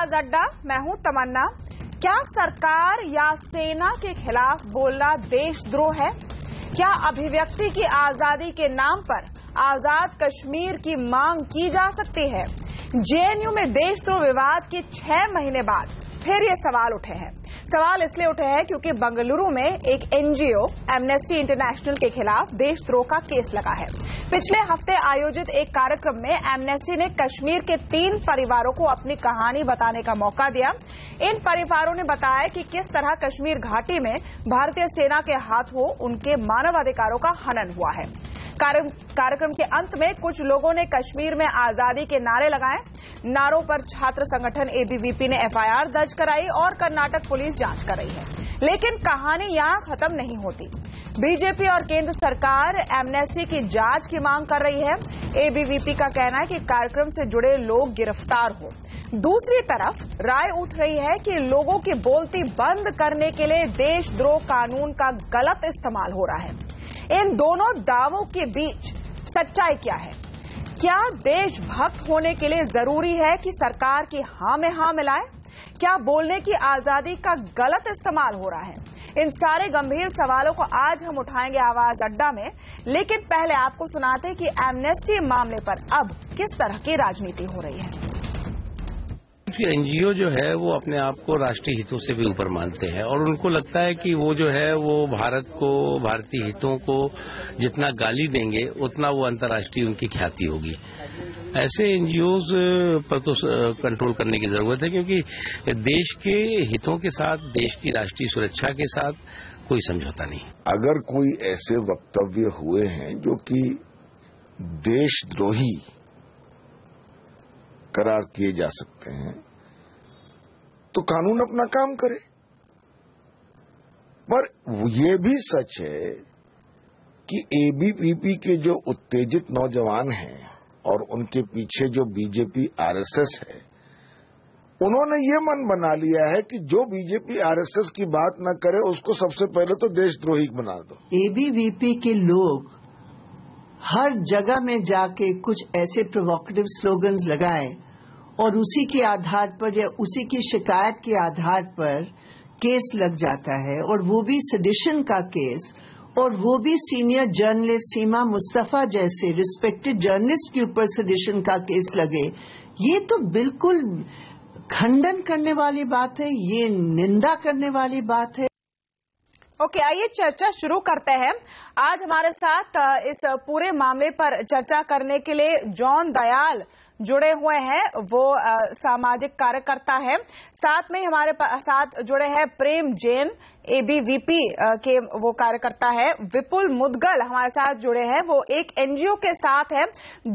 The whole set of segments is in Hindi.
आवाज अड्डा, मैं हूं तमन्ना। क्या सरकार या सेना के खिलाफ बोलना देशद्रोह है? क्या अभिव्यक्ति की आजादी के नाम पर आजाद कश्मीर की मांग की जा सकती है? जेएनयू में देशद्रोह विवाद के 6 महीने बाद फिर ये सवाल उठे हैं। सवाल इसलिए उठे हैं क्योंकि बेंगलुरु में एक एनजीओ एमनेस्टी इंटरनेशनल के खिलाफ देशद्रोह का केस लगा है। पिछले हफ्ते आयोजित एक कार्यक्रम में एमनेस्टी ने कश्मीर के 3 परिवारों को अपनी कहानी बताने का मौका दिया। इन परिवारों ने बताया कि किस तरह कश्मीर घाटी में भारतीय सेना के हाथों उनके मानवाधिकारों का हनन हुआ है। कार्यक्रम के अंत में कुछ लोगों ने कश्मीर में आजादी के नारे लगाए। नारों पर छात्र संगठन एबीवीपी ने एफआईआर दर्ज कराई और कर्नाटक पुलिस जांच कर रही है। लेकिन कहानी यहां खत्म नहीं होती। बीजेपी और केंद्र सरकार एमनेस्टी की जांच की मांग कर रही है। एबीवीपी का कहना है कि कार्यक्रम से जुड़े लोग गिरफ्तार हो। दूसरी तरफ राय उठ रही है कि लोगों की बोलती बंद करने के लिए देशद्रोह कानून का गलत इस्तेमाल हो रहा है। इन दोनों दावों के बीच सच्चाई क्या है? क्या देशभक्त होने के लिए जरूरी है कि सरकार की हां में हां मिलाए? क्या बोलने की आजादी का गलत इस्तेमाल हो रहा है? इन सारे गंभीर सवालों को आज हम उठाएंगे आवाज अड्डा में। लेकिन पहले आपको सुनाते कि एमनेस्टी मामले पर अब किस तरह की राजनीति हो रही है। एनजीओ जो है वो अपने आप को राष्ट्रीय हितों से भी ऊपर मानते हैं और उनको लगता है कि वो जो है वो भारत को, भारतीय हितों को जितना गाली देंगे उतना वो अंतर्राष्ट्रीय उनकी ख्याति होगी। ऐसे एनजीओज पर तो कंट्रोल करने की जरूरत है क्योंकि देश के हितों के साथ, देश की राष्ट्रीय सुरक्षा के साथ कोई समझौता नहीं। अगर कोई ऐसे वक्तव्य हुए हैं जो कि देशद्रोही करार किए जा सकते हैं तो कानून अपना काम करे। पर यह भी सच है कि एबीवीपी के जो उत्तेजित नौजवान हैं और उनके पीछे जो बीजेपी आरएसएस है, उन्होंने ये मन बना लिया है कि जो बीजेपी आरएसएस की बात न करे उसको सबसे पहले तो देशद्रोही बना दो। एबीवीपी के लोग हर जगह में जाके कुछ ऐसे प्रोवोकेटिव स्लोगन्स लगाए और उसी के आधार पर या उसी की शिकायत के आधार पर केस लग जाता है, और वो भी सेडिशन का केस, और वो भी सीनियर जर्नलिस्ट सीमा मुस्तफा जैसे रिस्पेक्टेड जर्नलिस्ट के ऊपर सेडिशन का केस लगे। ये तो बिल्कुल खंडन करने वाली बात है, ये निंदा करने वाली बात है। ओके, आइए चर्चा शुरू करते हैं। आज हमारे साथ इस पूरे मामले पर चर्चा करने के लिए जॉन दयाल जुड़े हुए हैं। वो सामाजिक कार्यकर्ता है। साथ में हमारे साथ जुड़े हैं प्रेम जैन, एबीवीपी के वो कार्यकर्ता है। विपुल मुदगल हमारे साथ जुड़े हैं। वो एक एनजीओ के साथ है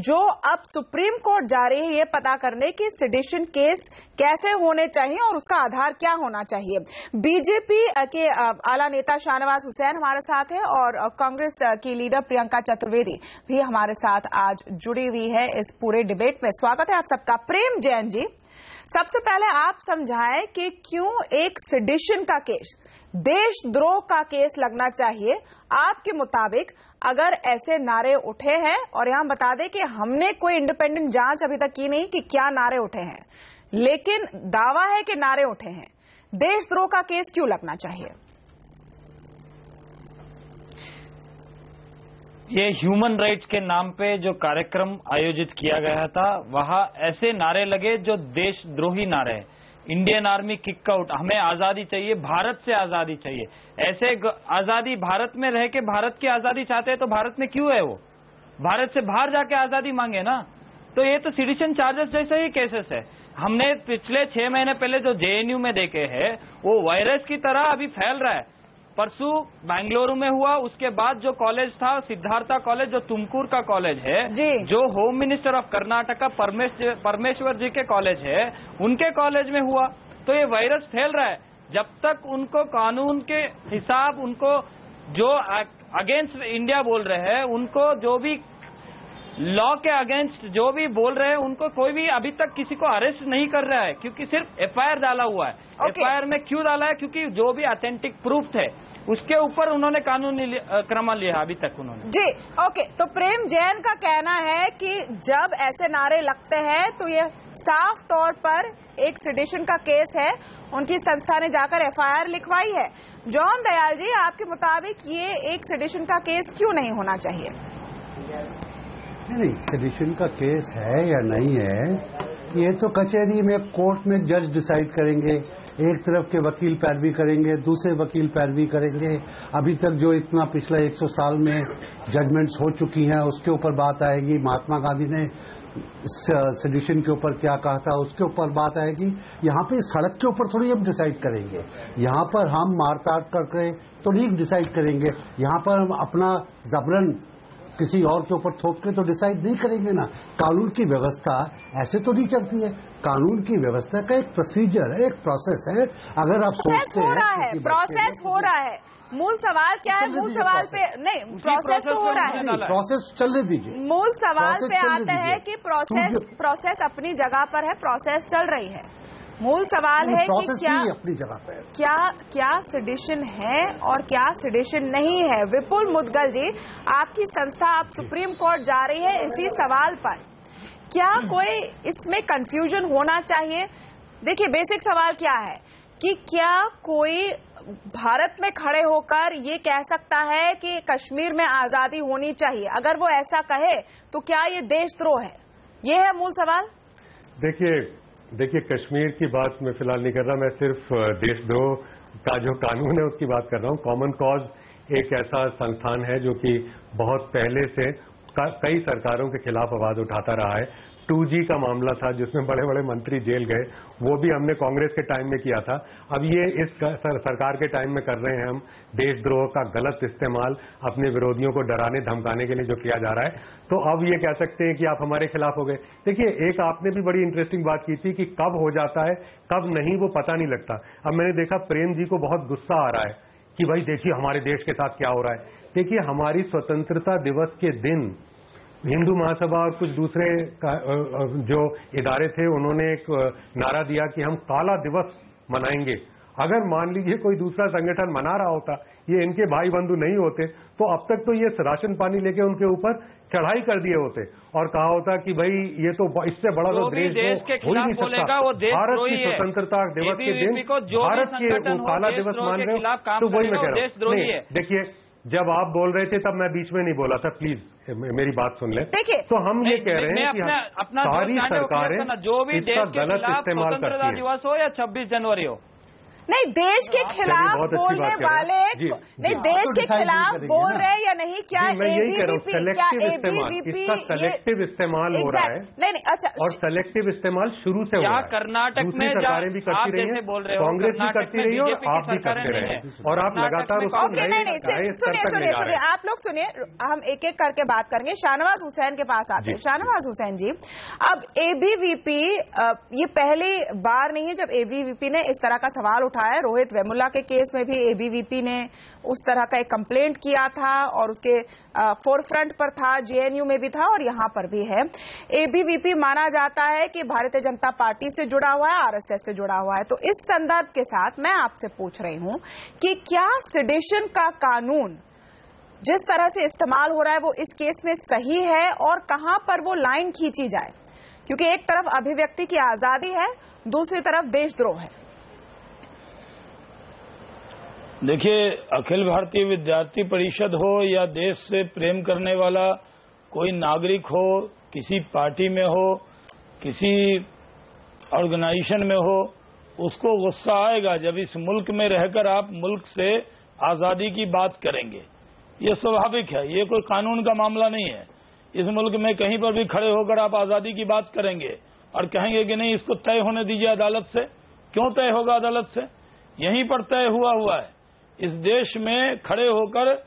जो अब सुप्रीम कोर्ट जा रही है ये पता करने की सेडिशन केस कैसे होने चाहिए और उसका आधार क्या होना चाहिए। बीजेपी के आला नेता शाहनवाज हुसैन हमारे साथ है और कांग्रेस की लीडर प्रियंका चतुर्वेदी भी हमारे साथ आज जुड़ी हुई है इस पूरे डिबेट में। स्वागत है आप सबका। प्रेम जैन जी, सबसे पहले आप समझाएं कि क्यों एक सेडिशन का केस, देशद्रोह का केस लगना चाहिए आपके मुताबिक, अगर ऐसे नारे उठे हैं। और यहां बता दें कि हमने कोई इंडिपेंडेंट जांच अभी तक की नहीं कि क्या नारे उठे हैं, लेकिन दावा है कि नारे उठे हैं। देशद्रोह का केस क्यों लगना चाहिए? ये ह्यूमन राइट्स के नाम पे जो कार्यक्रम आयोजित किया गया था, वहां ऐसे नारे लगे जो देशद्रोही नारे हैं। इंडियन आर्मी किक आउट, हमें आजादी चाहिए, भारत से आजादी चाहिए। ऐसे आजादी भारत में रह के भारत की आजादी चाहते हैं तो भारत में क्यों है? वो भारत से बाहर जाके आजादी मांगे ना। तो ये तो सेडिशन चार्जेस जैसे ही केसेस है। हमने पिछले 6 महीने पहले जो जेएनयू में देखे हैं वो वायरस की तरह अभी फैल रहा है। परसों बेंगलुरु में हुआ, उसके बाद जो कॉलेज था सिद्धार्था कॉलेज, जो तुमकुर का कॉलेज है, जो होम मिनिस्टर ऑफ कर्नाटका परमेश्वर जी के कॉलेज है, उनके कॉलेज में हुआ। तो ये वायरस फैल रहा है। जब तक उनको कानून के हिसाब, उनको जो अगेंस्ट इंडिया बोल रहे हैं, उनको जो भी लॉ के अगेंस्ट जो भी बोल रहे हैं, उनको कोई भी अभी तक किसी को अरेस्ट नहीं कर रहा है क्योंकि सिर्फ एफआईआर डाला हुआ है। एफआईआर में क्यों डाला है? क्योंकि जो भी ऑथेंटिक प्रूफ थे उसके ऊपर उन्होंने कानूनी क्रम लिया अभी तक उन्होंने। जी ओके, तो प्रेम जैन का कहना है कि जब ऐसे नारे लगते हैं तो ये साफ तौर पर एक सेडिशन का केस है, उनकी संस्था ने जाकर एफआईआर लिखवाई है। जॉन दयाल जी, आपके मुताबिक ये एक सेडिशन का केस क्यों नहीं होना चाहिए? नहीं, सेडिशन का केस है या नहीं है, ये तो कचहरी में, कोर्ट में जज डिसाइड करेंगे। एक तरफ के वकील पैरवी करेंगे, दूसरे वकील पैरवी करेंगे। अभी तक जो इतना पिछला 100 साल में जजमेंट्स हो चुकी हैं उसके ऊपर बात आएगी। महात्मा गांधी ने सेडिशन के ऊपर क्या कहा था उसके ऊपर बात आएगी। यहाँ पे सड़क के ऊपर थोड़ी हम डिसाइड करेंगे, यहाँ पर हम मारकाट करके तो नहीं डिसाइड करेंगे। यहाँ पर हम अपना जबरन किसी और के ऊपर थोप के तो डिसाइड नहीं करेंगे ना। कानून की व्यवस्था ऐसे तो नहीं चलती है। कानून की व्यवस्था का एक प्रोसीजर है, एक प्रोसेस है। अगर आप सोचते हैं प्रोसेस हो रहा है, मूल सवाल क्या है? मूल सवाल पे नहीं, प्रोसेस तो हो रहा है, प्रोसेस चलने दीजिए। मूल सवाल पे आता है कि प्रोसेस अपनी जगह पर है, प्रोसेस चल रही है। मूल सवाल है कि क्या अपनी जगह पर क्या सेडिशन है और क्या सेडिशन नहीं है। विपुल मुदगल जी, आपकी संस्था, आप सुप्रीम कोर्ट जा रही है इसी सवाल पर, क्या कोई इसमें कंफ्यूजन होना चाहिए? देखिए, बेसिक सवाल क्या है कि क्या कोई भारत में खड़े होकर ये कह सकता है कि कश्मीर में आजादी होनी चाहिए? अगर वो ऐसा कहे तो क्या ये देशद्रोह है? ये है मूल सवाल। देखिए, कश्मीर की बात मैं फिलहाल नहीं कर रहा। मैं सिर्फ देशद्रोह का जो कानून है उसकी बात कर रहा हूँ। कॉमन कॉज एक ऐसा संस्थान है जो कि बहुत पहले से कई सरकारों के खिलाफ आवाज उठाता रहा है। 2G का मामला था जिसमें बड़े बड़े मंत्री जेल गए, वो भी हमने कांग्रेस के टाइम में किया था। अब ये इस सरकार के टाइम में कर रहे हैं हम। देशद्रोह का गलत इस्तेमाल अपने विरोधियों को डराने धमकाने के लिए जो किया जा रहा है, तो अब ये कह सकते हैं कि आप हमारे खिलाफ हो गए। देखिए, एक आपने भी बड़ी इंटरेस्टिंग बात की थी कि कब हो जाता है कब नहीं, वो पता नहीं लगता। अब मैंने देखा प्रेम जी को बहुत गुस्सा आ रहा है कि भाई देखिए हमारे देश के साथ क्या हो रहा है। देखिए, हमारी स्वतंत्रता दिवस के दिन हिंदू महासभा और कुछ दूसरे जो इदारे थे उन्होंने एक नारा दिया कि हम काला दिवस मनाएंगे। अगर मान लीजिए कोई दूसरा संगठन मना रहा होता, ये इनके भाई बंधु नहीं होते, तो अब तक तो ये राशन पानी लेके उनके ऊपर चढ़ाई कर दिए होते और कहा होता कि भाई ये तो इससे बड़ा तो देश के खिलाफ बोलेगा वो देश भारत की स्वतंत्रता दिवस के दिन भारत के काला दिवस मान रहे हो, तो वही मैं कह रहा हूँ। देखिए, जब आप बोल रहे थे तब मैं बीच में नहीं बोला था, प्लीज मेरी बात सुन ले। तो हम ये कह रहे हैं कि सारी सरकारें जो भी इसका गलत इस्तेमाल करती हैं। दिवस हो या 26 जनवरी हो, नहीं, देश के खिलाफ बोलने वाले नहीं, देश के खिलाफ बोल रहे हैं या नहीं? क्या एबीवीपी इसका सेलेक्टिव इस्तेमाल हो रहा है? नहीं, अच्छा, और सेलेक्टिव इस्तेमाल शुरू से हो रहा है। कर्नाटक में सरकारें भी करती रही है, कांग्रेस भी करती रही है और आप भी करते रहे, और आप लगातार उसको सुनिए, आप लोग सुनिए, हम एक एक करके बात करेंगे। शाहनवाज हुसैन के पास आते हैं। शाहनवाज हुसैन जी, अब एबीवीपी ये पहली बार नहीं है जब एबीवीपी ने इस तरह का सवाल उठाया। रोहित वेमुला के केस में भी एबीवीपी ने उस तरह का एक कंप्लेंट किया था और उसके फोरफ्रंट पर था, जेएनयू में भी था और यहां पर भी है। एबीवीपी माना जाता है कि भारतीय जनता पार्टी से जुड़ा हुआ है, आरएसएस से जुड़ा हुआ है। तो इस संदर्भ के साथ मैं आपसे पूछ रही हूं कि क्या सेडिशन का कानून जिस तरह से इस्तेमाल हो रहा है वो इस केस में सही है और कहां पर वो लाइन खींची जाए? क्योंकि एक तरफ अभिव्यक्ति की आजादी है, दूसरी तरफ देशद्रोह है। देखिए, अखिल भारतीय विद्यार्थी परिषद हो या देश से प्रेम करने वाला कोई नागरिक हो, किसी पार्टी में हो, किसी ऑर्गेनाइजेशन में हो, उसको गुस्सा आएगा जब इस मुल्क में रहकर आप मुल्क से आजादी की बात करेंगे। ये स्वाभाविक है, ये कोई कानून का मामला नहीं है। इस मुल्क में कहीं पर भी खड़े होकर आप आजादी की बात करेंगे और कहेंगे कि नहीं, इसको तय होने दीजिए अदालत से। क्यों तय होगा अदालत से? यहीं पर तय हुआ है। इस देश में खड़े होकर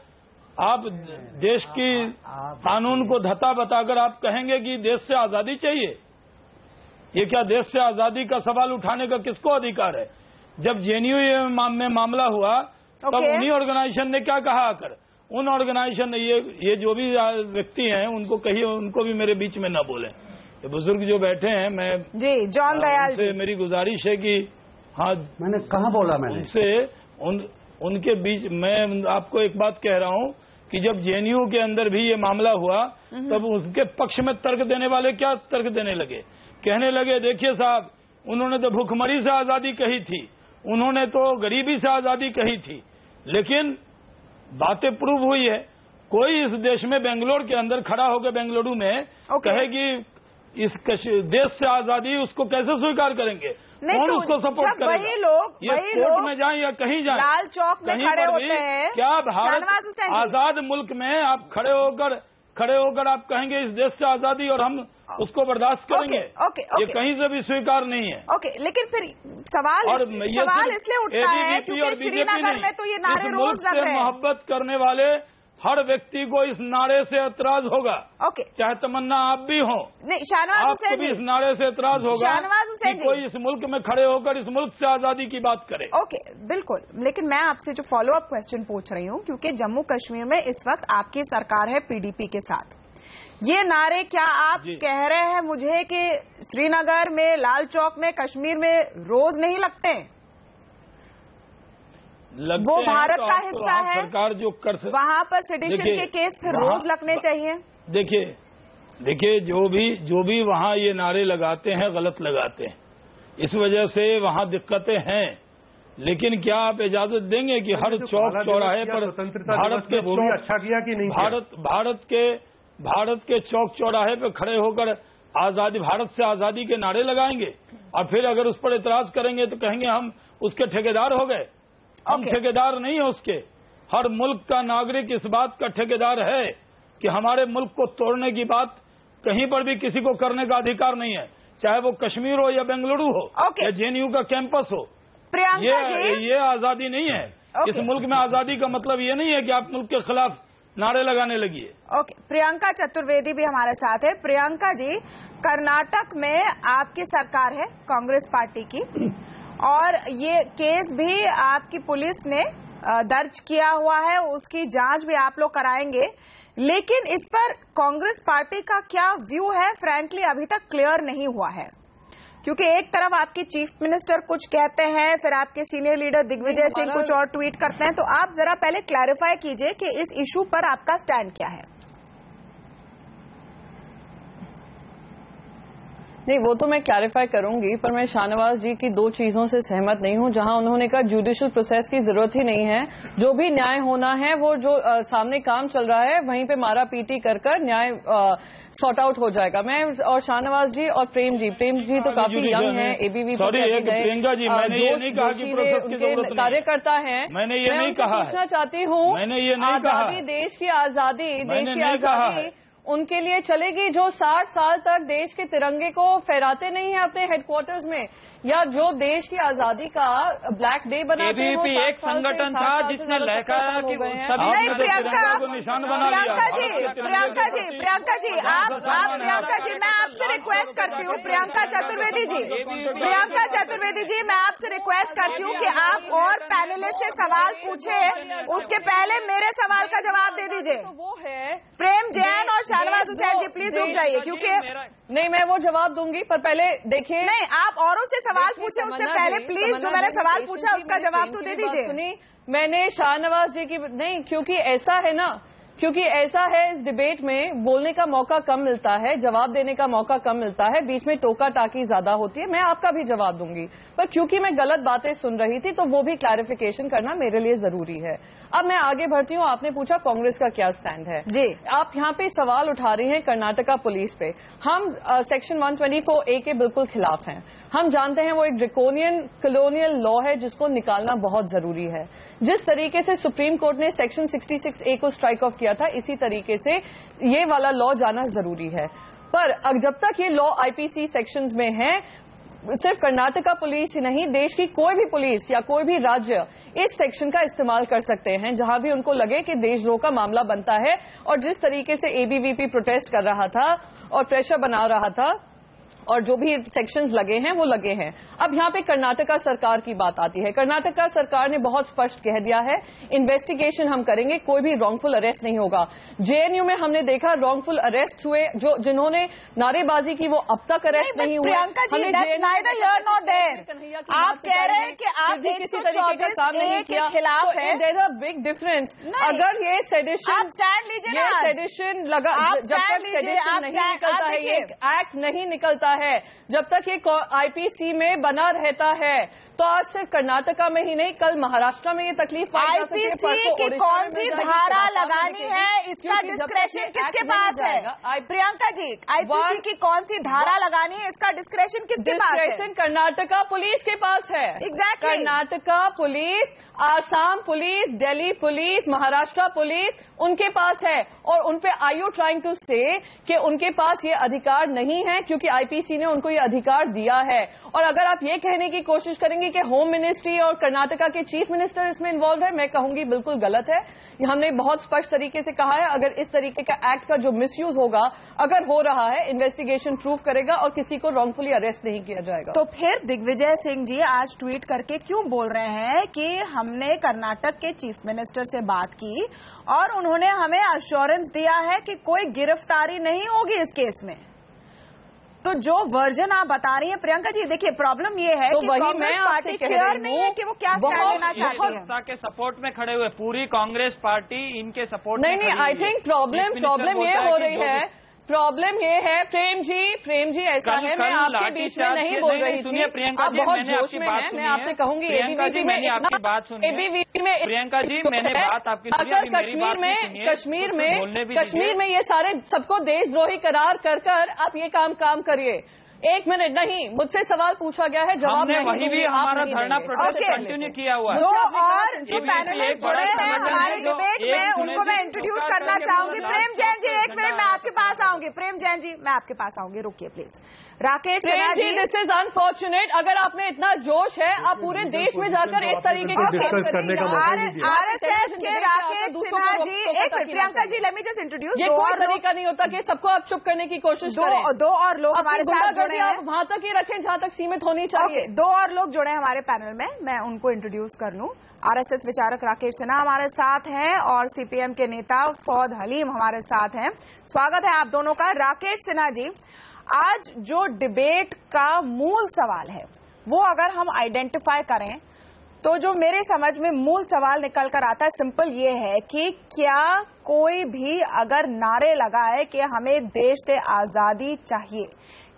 आप देश की कानून को धता बताकर आप कहेंगे कि देश से आजादी चाहिए। ये क्या देश से आजादी का सवाल उठाने का किसको अधिकार है? जब जेएनयू में मामला हुआ तब उन्हीं ऑर्गेनाइजेशन ने क्या कहा आकर? उन ऑर्गेनाइजेशन ने ये जो भी व्यक्ति हैं उनको कहिए, उनको भी मेरे बीच में न बोले। ये बुजुर्ग जो बैठे हैं, मैं जी जॉन दयाल से मेरी गुजारिश है कि हाँ, मैंने कहाँ बोला, मैंने उनसे उनके बीच मैं आपको एक बात कह रहा हूं कि जब जेएनयू के अंदर भी ये मामला हुआ तब उसके पक्ष में तर्क देने वाले क्या तर्क देने लगे कहने लगे देखिए साहब, उन्होंने तो भूखमरी से आजादी कही थी, उन्होंने तो गरीबी से आजादी कही थी, लेकिन बातें प्रूव हुई है। कोई इस देश में बेंगलोर के अंदर खड़ा होकर बेंगलुरु में कहेगी इस देश से आजादी, उसको कैसे स्वीकार करेंगे? कौन तो उसको सपोर्ट करेगा? वही लोग कोर्ट में जाएं या कहीं जाएं, लाल चौक में खड़े होते हैं, क्या भारत आजाद मुल्क में आप खड़े होकर आप कहेंगे इस देश से आजादी और हम उसको बर्दाश्त करेंगे? ये कहीं से भी स्वीकार नहीं है। लेकिन फिर सवाल इसलिए उठता है क्योंकि श्रीनगर में तो ये नारे रोज लग रहे हैं। मोहब्बत करने वाले हर व्यक्ति को इस नारे से एतराज होगा। चाहे तमन्ना आप भी हो, शाहनवाज हुसैन भी इस नारे से एतराज होगा कि कोई इस मुल्क में खड़े होकर इस मुल्क से आजादी की बात करे। बिल्कुल। लेकिन मैं आपसे जो फॉलो अप क्वेश्चन पूछ रही हूँ, क्योंकि जम्मू कश्मीर में इस वक्त आपकी सरकार है PDP के साथ, ये नारे क्या आप कह रहे हैं मुझे कि श्रीनगर में, लाल चौक में, कश्मीर में रोज नहीं लगते? वो भारत का हिस्सा है, सरकार जो कर सकती, वहाँ पर सेडिशन के केस फिर रोज लगने चाहिए। देखिए जो भी वहाँ ये नारे लगाते हैं गलत लगाते हैं, इस वजह से वहाँ दिक्कतें हैं। लेकिन क्या आप इजाजत देंगे कि हर चौक चौराहे पर भारत के अच्छा किया कि नहीं? भारत के चौक चौराहे पर खड़े होकर आजादी, भारत से आजादी के नारे लगाएंगे और फिर अगर उस पर इतराज करेंगे तो कहेंगे हम उसके ठेकेदार हो गए? हम ठेकेदार नहीं है उसके। हर मुल्क का नागरिक इस बात का ठेकेदार है कि हमारे मुल्क को तोड़ने की बात कहीं पर भी किसी को करने का अधिकार नहीं है, चाहे वो कश्मीर हो या बेंगलुरु हो या JNU का कैंपस हो। ये आजादी नहीं है। इस मुल्क में आजादी का मतलब ये नहीं है कि आप मुल्क के खिलाफ नारे लगाने लगिए। प्रियंका चतुर्वेदी भी हमारे साथ है। प्रियंका जी, कर्नाटक में आपकी सरकार है कांग्रेस पार्टी की, और ये केस भी आपकी पुलिस ने दर्ज किया हुआ है, उसकी जांच भी आप लोग कराएंगे, लेकिन इस पर कांग्रेस पार्टी का क्या व्यू है फ्रैंकली अभी तक क्लियर नहीं हुआ है, क्योंकि एक तरफ आपके चीफ मिनिस्टर कुछ कहते हैं, फिर आपके सीनियर लीडर दिग्विजय सिंह कुछ और ट्वीट करते हैं। तो आप जरा पहले क्लैरिफाई कीजिए कि इस इशू पर आपका स्टैंड क्या है। नहीं, वो तो मैं क्लैरिफाई करूंगी, पर मैं शाहनवाज जी की दो चीजों से सहमत नहीं हूं। जहां उन्होंने कहा जुडिशियल प्रोसेस की जरूरत ही नहीं है, जो भी न्याय होना है वो जो सामने काम चल रहा है वहीं पे मारा पीटी कर न्याय सॉर्ट आउट हो जाएगा। मैं और शाहनवाज जी और प्रेम जी तो काफी यंग है, ABVP प्रियंका जी, मैंने ये नहीं कहा कि प्रोसेस की जरूरत नहीं है, कार्यकर्ता है। मैंने ये नहीं कहा, पूछना चाहती हूँ, मैंने ये नहीं कहा, देश की आजादी उनके लिए चलेगी जो 60 साल तक देश के तिरंगे को फहराते नहीं है अपने हेडक्वार्टर्स में, या जो देश की आजादी का ब्लैक डे बनाते हैं। ABVP एक संगठन था जिसने लहकाया कि सभी प्रियंका को निशान बना लिया। प्रियंका जी, मैं आपसे रिक्वेस्ट करती हूँ, प्रियंका चतुर्वेदी जी, मैं आपसे रिक्वेस्ट करती हूँ कि आप और पैनलिस्ट से सवाल पूछे, उसके पहले मेरे सवाल का जवाब दे दीजिए। वो है प्रेम जैन और शाहनवाज हुसैन जी, प्लीज रुक जाइए, क्योंकि नहीं, मैं वो जवाब दूंगी, पर पहले देखिए। नहीं, आप औरों से सवाल पूछे, उससे पहले प्लीज जो मैंने सवाल पूछा उसका जवाब तो दे दीजिए। मैंने शाहनवाज जी की नहीं, क्योंकि ऐसा है इस डिबेट में बोलने का मौका कम मिलता है, जवाब देने का मौका कम मिलता है, बीच में टोका टाकी ज्यादा होती है। मैं आपका भी जवाब दूंगी, पर क्योंकि मैं गलत बातें सुन रही थी तो वो भी क्लैरिफिकेशन करना मेरे लिए जरूरी है। अब मैं आगे बढ़ती हूँ। आपने पूछा कांग्रेस का क्या स्टैंड है। जी, आप यहाँ पे सवाल उठा रही हैं कर्नाटका पुलिस पे। हम सेक्शन 124A के बिल्कुल खिलाफ हैं। हम जानते हैं वो एक ड्रैकोनियन कॉलोनियल लॉ है जिसको निकालना बहुत जरूरी है। जिस तरीके से सुप्रीम कोर्ट ने सेक्शन 66A को स्ट्राइक ऑफ किया था, इसी तरीके से ये वाला लॉ जाना जरूरी है। पर जब तक ये लॉ IPC सेक्शंस में है, सिर्फ कर्नाटका पुलिस ही नहीं, देश की कोई भी पुलिस या कोई भी राज्य इस सेक्शन का इस्तेमाल कर सकते हैं जहां भी उनको लगे कि देशद्रोह का मामला बनता है। और जिस तरीके से ABVP प्रोटेस्ट कर रहा था और प्रेशर बना रहा था और जो भी सेक्शंस लगे हैं वो लगे हैं। अब यहाँ पे कर्नाटका सरकार की बात आती है। कर्नाटका सरकार ने बहुत स्पष्ट कह दिया है, इन्वेस्टिगेशन हम करेंगे, कोई भी रॉन्गफुल अरेस्ट नहीं होगा। JNU में हमने देखा रॉन्गफुल अरेस्ट हुए, जो जिन्होंने नारेबाजी की वो अब तक अरेस्ट नहीं हुए। Priyanka ji, neither here nor there। आप कह रहे हैं कि आप किसी तरीके का काम नहीं किया, खिलाफ है। There a big difference. अगर ये सेडिशन, आप स्टैंड लीजिए ना, सेडिशन लगा, जब तक सेडिशन नहीं निकलता है, ये एक्ट नहीं निकलता है, जब तक ये आईपीसी में बना रहता है, तो आज सिर्फ कर्नाटका में ही नहीं, कल महाराष्ट्र में ये तकलीफ पाई जा सकती है। आईपीसी की कौन सी धारा लगानी है, इसका डिस्क्रेशन किसके पास है? प्रियंका जी, आईपीसी की कौन सी धारा लगानी है, इसका डिस्क्रेशन किसके पास है? डिस्क्रेशन कर्नाटका पुलिस के पास है। Exactly. Karnataka police, Assam police, Delhi police, Maharashtra police, उनके पास है। और उन पे आर यू ट्राइंग टू से कि उनके पास ये अधिकार नहीं है, क्योंकि आईपीसी ने उनको ये अधिकार दिया है। और अगर आप ये कहने की कोशिश करेंगे कि होम मिनिस्ट्री और कर्नाटका के चीफ मिनिस्टर इसमें इन्वॉल्व है, मैं कहूंगी बिल्कुल गलत है। हमने बहुत स्पष्ट तरीके से कहा है, अगर इस तरीके का एक्ट का जो मिसयूज होगा, अगर हो रहा है, इन्वेस्टिगेशन प्रूव करेगा और किसी को रॉन्गफुली अरेस्ट नहीं किया जाएगा। तो फिर दिग्विजय सिंह जी आज ट्वीट करके क्यों बोल रहे हैं कि हमने कर्नाटक के चीफ मिनिस्टर से बात की और उन्होंने हमें अश्योरेंस दिया है कि कोई गिरफ्तारी नहीं होगी इस केस में? तो जो वर्जन आप बता रही हैं प्रियंका जी, देखिए प्रॉब्लम ये है तो कि वही मैं आपसे कह रही नहीं है कि वो क्या स्टैंड लेना चाहती है। के सपोर्ट में खड़े हुए पूरी कांग्रेस पार्टी इनके सपोर्ट नहीं, आई थिंक प्रॉब्लम ये हो रही है, प्रॉब्लम ये है प्रेम जी ऐसा है, मैं आपके बीच में नहीं बोल रही थी, आप बहुत जोश में हैं, मैं आपसे कहूंगी एबीवीपी में आपकी बात सुनिए, एबीवीपी में प्रियंका जी मैंने बात आपकी अगर कश्मीर में ये सारे सबको देशद्रोही करार कर आप ये काम करिए। एक मिनट नहीं, मुझसे सवाल पूछा गया है, जवाब नहीं। वही भी हमारा धरना प्रोटेस्ट कंटिन्यू किया हुआ है। दो और जो पैनलिस्ट जुड़े हैं हमारे डिबेट में, उनको मैं इंट्रोड्यूस करना चाहूंगी। प्रेम जैन जी, एक मिनट, मैं आपके पास आऊंगी। प्रेम जैन जी, मैं आपके पास आऊंगी, रुकिए please. Rakesh Sinha ji, this is unfortunate, अगर आप में इतना जोश है, आप पूरे देश में जाकर इस तरीके के आरएसएस के राकेश सिन्हा जी, एक minute Priyanka ji, let me just introduce. ये कोई तरीका नहीं होता कि सबको आप चुप करने की कोशिश करें। दो और लोग हमारे साथ जुड़े हैं, वहां तक ही रखें जहां तक सीमित होनी चाहिए। दो और लोग जुड़े हैं हमारे पैनल में, मैं उनको इंट्रोड्यूस कर लूं। आरएसएस विचारक राकेश सिन्हा हमारे साथ हैं और सीपीएम के नेता फौद हलीम हमारे साथ हैं। स्वागत है आप दोनों का। राकेश सिन्हा जी, आज जो डिबेट का मूल सवाल है वो अगर हम आइडेंटिफाई करें तो जो मेरे समझ में मूल सवाल निकल कर आता है, सिंपल ये है कि क्या कोई भी अगर नारे लगाए कि हमें देश से आजादी चाहिए,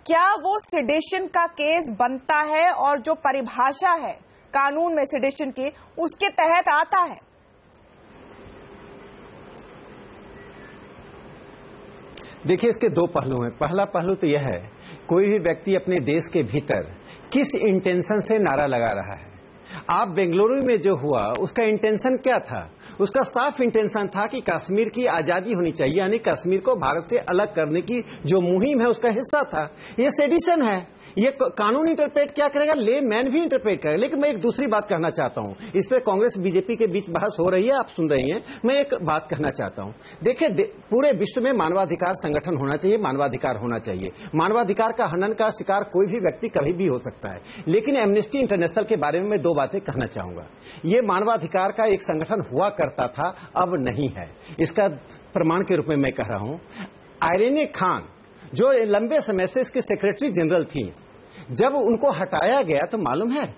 क्या वो सेडिशन का केस बनता है और जो परिभाषा है कानून में सेडिशन की उसके तहत आता है? देखिए, इसके दो पहलू हैं। पहला पहलू तो यह है, कोई भी व्यक्ति अपने देश के भीतर किस इंटेंशन से नारा लगा रहा है। आप बेंगलुरु में जो हुआ उसका इंटेंशन क्या था? उसका साफ इंटेंशन था कि कश्मीर की आजादी होनी चाहिए, यानी कश्मीर को भारत से अलग करने की जो मुहिम है उसका हिस्सा था। ये सेडिशन है, ये कानून इंटरप्रेट क्या करेगा, ले मैन भी इंटरप्रेट करेगा। लेकिन मैं एक दूसरी बात कहना चाहता हूं, इस पर कांग्रेस बीजेपी के बीच बहस हो रही है, आप सुन रही हैं। मैं एक बात कहना चाहता हूं, देखिए पूरे विश्व में मानवाधिकार संगठन होना चाहिए, मानवाधिकार होना चाहिए। मानवाधिकार का हनन का शिकार कोई भी व्यक्ति कभी भी हो सकता है, लेकिन एमनेस्टी इंटरनेशनल के बारे में मैं दो बातें कहना चाहूंगा। ये मानवाधिकार का एक संगठन हुआ करता था, अब नहीं है। इसका प्रमाण के रूप में मैं कह रहा हूं, आयरन खान जो लंबे समय से इसके सेक्रेटरी जनरल थी, जब उनको हटाया गया तो मालूम है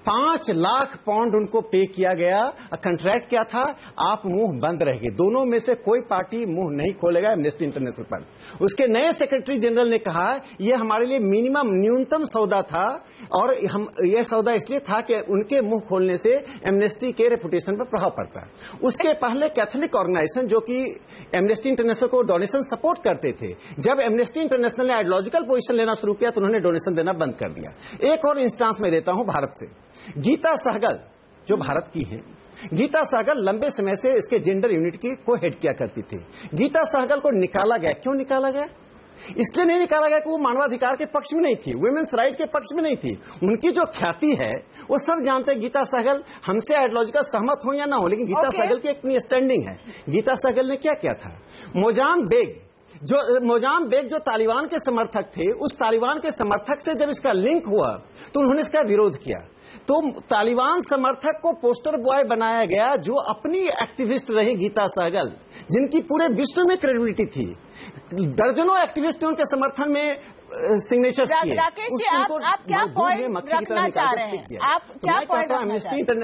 5 लाख पाउंड उनको पे किया गया। कॉन्ट्रैक्ट क्या था, आप मुंह बंद रहेंगे, दोनों में से कोई पार्टी मुंह नहीं खोलेगा एमनेस्टी इंटरनेशनल पर। उसके नए सेक्रेटरी जनरल ने कहा यह हमारे लिए मिनिमम न्यूनतम सौदा था, और हम यह सौदा इसलिए था कि उनके मुंह खोलने से एमनेस्टी के रेपुटेशन पर प्रभाव पड़ता है। उसके पहले कैथोलिक ऑर्गेनाइजेशन जो कि एमनेस्टी इंटरनेशनल को डोनेशन सपोर्ट करते थे, जब एमनेस्टी इंटरनेशनल ने आइडियोलॉजिकल पोजीशन लेना शुरू किया तो उन्होंने डोनेशन देना बंद कर दिया। एक और इंस्टांस में देता हूं भारत से, गीता सहगल जो भारत की है, गीता सहगल लंबे समय से इसके जेंडर यूनिट की को हेड किया करती थी। गीता सहगल को निकाला गया, क्यों निकाला गया? इसलिए नहीं निकाला गया कि वो मानवाधिकार के पक्ष में नहीं थी, वुमेन्स राइट के पक्ष में नहीं थी। उनकी जो ख्याति है वो सब जानते हैं। गीता सहगल हमसे आइडियोलॉजिकल सहमत हो या ना हो, लेकिन गीता सहगल की अपनी स्टैंडिंग है। गीता सहगल ने क्या किया था, मोजाम्बिक जो तालिबान के समर्थक थे, उस तालिबान के समर्थक से जब इसका लिंक हुआ तो उन्होंने इसका विरोध किया। तो तालिबान समर्थक को पोस्टर बॉय बनाया गया, जो अपनी एक्टिविस्ट रही गीता सहगल, जिनकी पूरे विश्व में क्रेडिबिलिटी थी। दर्जनों एक्टिविस्ट उनके समर्थन में सिग्नेचर्स किए। राकेश जी, आप क्या पॉइंट रखना चाह रहे हैं? आप क्या पॉइंट रखना चाह रहे हैं?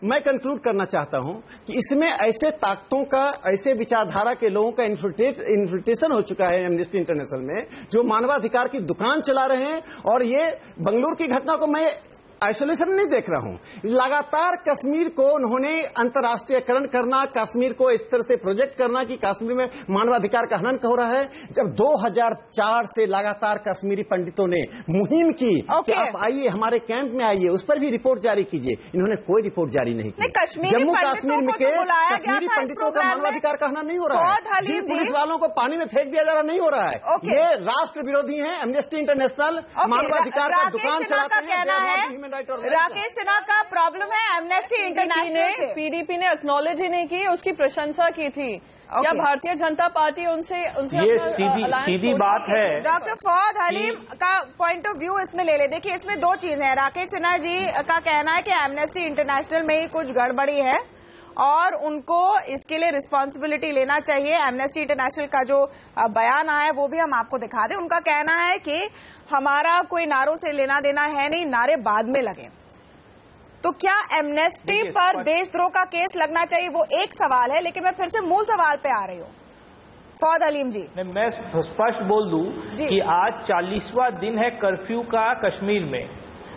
मैं कंक्लूड करना चाहता हूं कि इसमें ऐसे ताकतों का, ऐसे विचारधारा के लोगों का इन्फिल्ट्रेशन हो चुका है एमनेस्टी इंटरनेशनल में, जो मानवाधिकार की दुकान चला रहे हैं। और ये बंगलुरु की घटना को मैं आइसोलेशन नहीं देख रहा हूं। लगातार कश्मीर को उन्होंने अंतर्राष्ट्रीयकरण करना, कश्मीर को इस तरह से प्रोजेक्ट करना कि कश्मीर में मानवाधिकार का हनन हो रहा है। जब 2004 से लगातार कश्मीरी पंडितों ने मुहिम की कि आप आइए, हमारे कैंप में आइए, उस पर भी रिपोर्ट जारी कीजिए, इन्होंने कोई रिपोर्ट जारी नहीं की। जम्मू कश्मीर में कश्मीरी पंडितों का मानवाधिकार का हनन नहीं हो रहा है। जी पुलिस वालों को पानी में फेंक दिया जा रहा नहीं हो रहा है। ये राष्ट्र विरोधी है। एमनेस्टी इंटरनेशनल मानवाधिकार का दुकान चलाते हैं। राकेश सिन्हा का प्रॉब्लम है एमनेस्टी इंटरनेशनल पीडीपी ने एक्नॉलेज ही नहीं की, उसकी प्रशंसा की थी। क्या भारतीय जनता पार्टी उनसे ये सीधी बात है। डॉक्टर फौद हलीम का पॉइंट ऑफ व्यू इसमें ले ले। देखिए, इसमें दो चीजें हैं। राकेश सिन्हा जी का कहना है कि एमनेस्टी इंटरनेशनल में ही कुछ गड़बड़ी है और उनको इसके लिए रिस्पॉन्सिबिलिटी लेना चाहिए। एमनेस्टी इंटरनेशनल का जो बयान आया है वो भी हम आपको दिखा दें। उनका कहना है कि हमारा कोई नारों से लेना देना है नहीं, नारे बाद में लगे। तो क्या एमनेस्टी पर देशद्रोह का केस लगना चाहिए, वो एक सवाल है। लेकिन मैं फिर से मूल सवाल पे आ रही हूँ। फौद हलीम जी, मैं स्पष्ट बोल दूं कि आज 40वां दिन है कर्फ्यू का कश्मीर में।